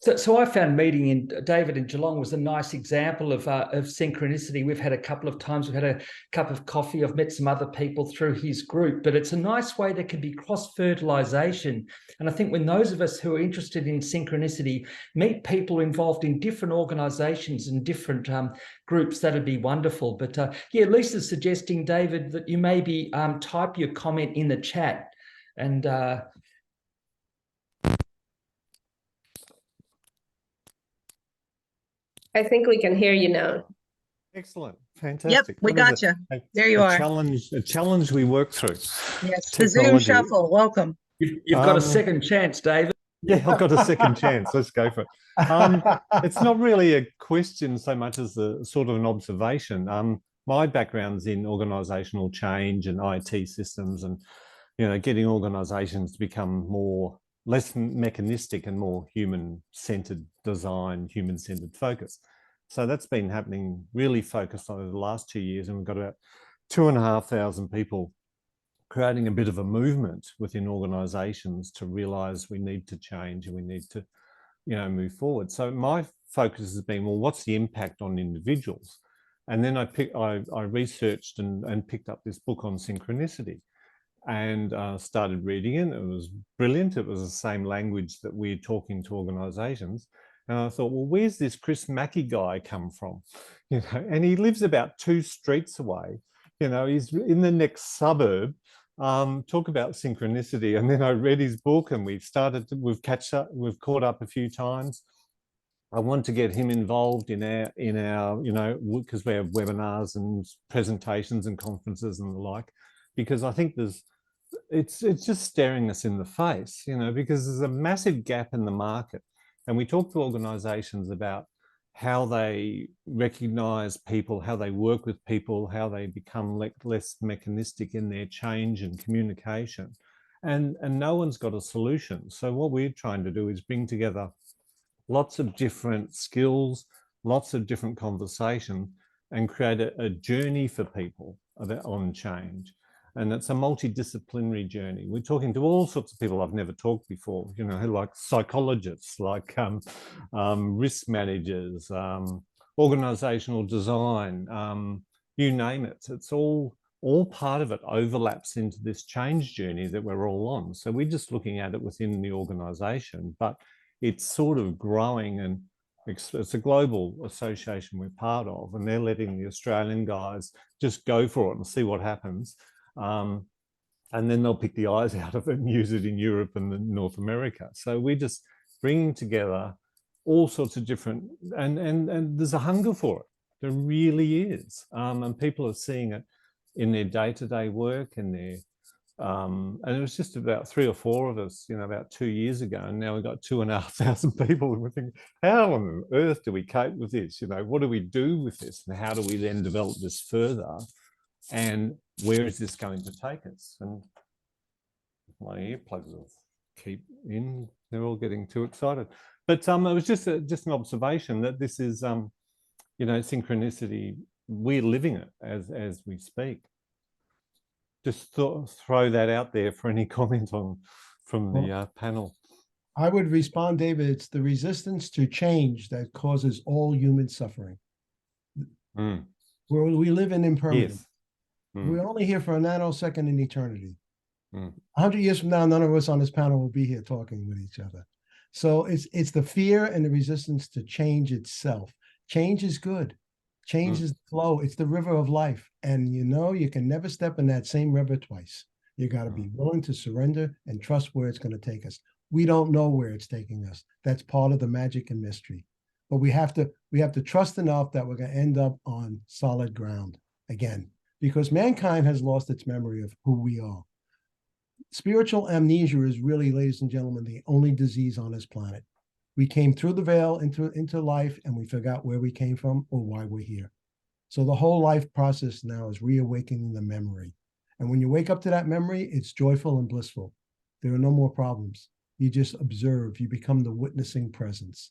So I found meeting in David in Geelong was a nice example of synchronicity. We've had a couple of times, we've had a cup of coffee. I've met some other people through his group, but it's a nice way there can be cross-fertilization. And I think when those of us who are interested in synchronicity meet people involved in different organizations and different groups, that'd be wonderful. But yeah, Lisa's suggesting, David, that you maybe type your comment in the chat and I think we can hear you now. Excellent. Fantastic. Yep, we got you. There you are. A challenge we work through. Yes, the Zoom shuffle. Welcome. you've got a second chance, David. Yeah, I've got a second chance. Let's go for it. It's not really a question so much as a sort of an observation. My background's in organizational change and IT systems, and getting organizations to become less mechanistic and more human-centered design, human-centered focus. So that's been happening, really focused on over the last 2 years, and we've got about 2,500 people creating a bit of a movement within organizations to realize we need to change and we need to, move forward. So my focus has been, well, what's the impact on individuals? And then I researched and picked up this book on synchronicity. and started reading it. It was brilliant. It was the same language that we're talking to organizations. And I thought, well, where's this Chris Mackey guy come from? You know, and he lives about 2 streets away. You know, he's in the next suburb. Talk about synchronicity. And then I read his book, and we've caught up a few times. I want to get him involved in our, you know, because we have webinars and presentations and conferences and the like, because I think it's just staring us in the face, you know, because there's a massive gap in the market. And we talk to organizations about how they recognize people, how they work with people, how they become less mechanistic in their change and communication. And no one's got a solution. So what we're trying to do is bring together lots of different skills, lots of different conversation, and create a journey for people on change. And it's a multidisciplinary journey. We're talking to all sorts of people I've never talked before, you know, like psychologists, like risk managers, organizational design, you name it. It's all part of it overlaps into this change journey that we're all on. So we're just looking at it within the organization, but it's sort of growing, and it's a global association we're part of, and they're letting the Australian guys just go for it and see what happens. And then they'll pick the eyes out of it and use it in Europe and North America. So we're just bringing together all sorts of different, and there's a hunger for it. There really is. And people are seeing it in their day-to-day work and their, and it was just about 3 or 4 of us, you know, about 2 years ago, and now we've got 2,500 people, and we're thinking, how on earth do we cope with this? You know, what do we do with this, and how do we then develop this further, and where is this going to take us? And my earplugs will keep in, they're all getting too excited. But it was just an observation that this is, you know, synchronicity, we're living it as we speak. Just throw that out there for any comment from the panel. I would respond, David, it's the resistance to change that causes all human suffering. Mm. Where we live in impermanence. Yes. Mm. We're only here for a nanosecond in eternity. Mm. 100 years from now, none of us on this panel will be here talking with each other. So it's the fear and the resistance to change itself. Change is good. Change is the flow. It's the river of life. And you know, you can never step in that same river twice. You got to be willing to surrender and trust where it's going to take us. We don't know where it's taking us. That's part of the magic and mystery. But we have to trust enough that we're going to end up on solid ground again, because mankind has lost its memory of who we are. Spiritual amnesia is really, ladies and gentlemen, the only disease on this planet. We came through the veil into life, and we forgot where we came from or why we're here. So the whole life process now is reawakening the memory. And when you wake up to that memory, it's joyful and blissful. There are no more problems. You just observe. You become the witnessing presence.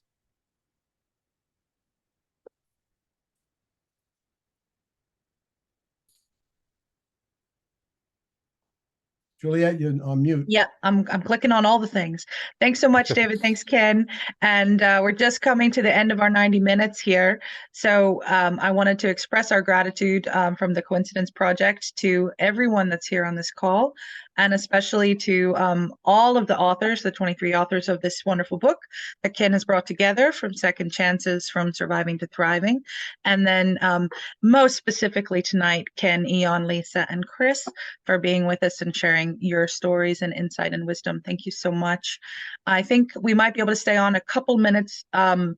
Juliet, you're on mute. Yeah, I'm clicking on all the things. Thanks so much, David. Thanks, Ken. And we're just coming to the end of our 90 minutes here. So I wanted to express our gratitude from the Coincidence Project to everyone that's here on this call, and especially to all of the authors, the 23 authors of this wonderful book that Ken has brought together, From Second Chances, From Surviving to Thriving. And then most specifically tonight, Ken, Aeon, Lisa, and Chris for being with us and sharing your stories and insight and wisdom. Thank you so much. I think we might be able to stay on a couple minutes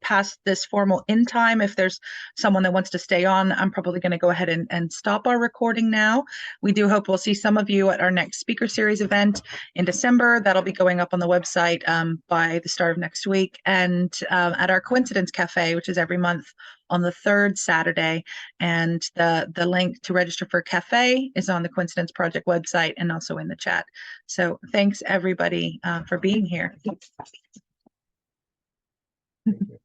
past this formal end time. If there's someone that wants to stay on, I'm probably going to go ahead and stop our recording now. We do hope we'll see some of you at our next speaker series event in December. That'll be going up on the website by the start of next week, and at our Coincidence Cafe, which is every month on the 3rd Saturday. And the link to register for cafe is on the Coincidence Project website and also in the chat. So thanks everybody for being here. Thank you.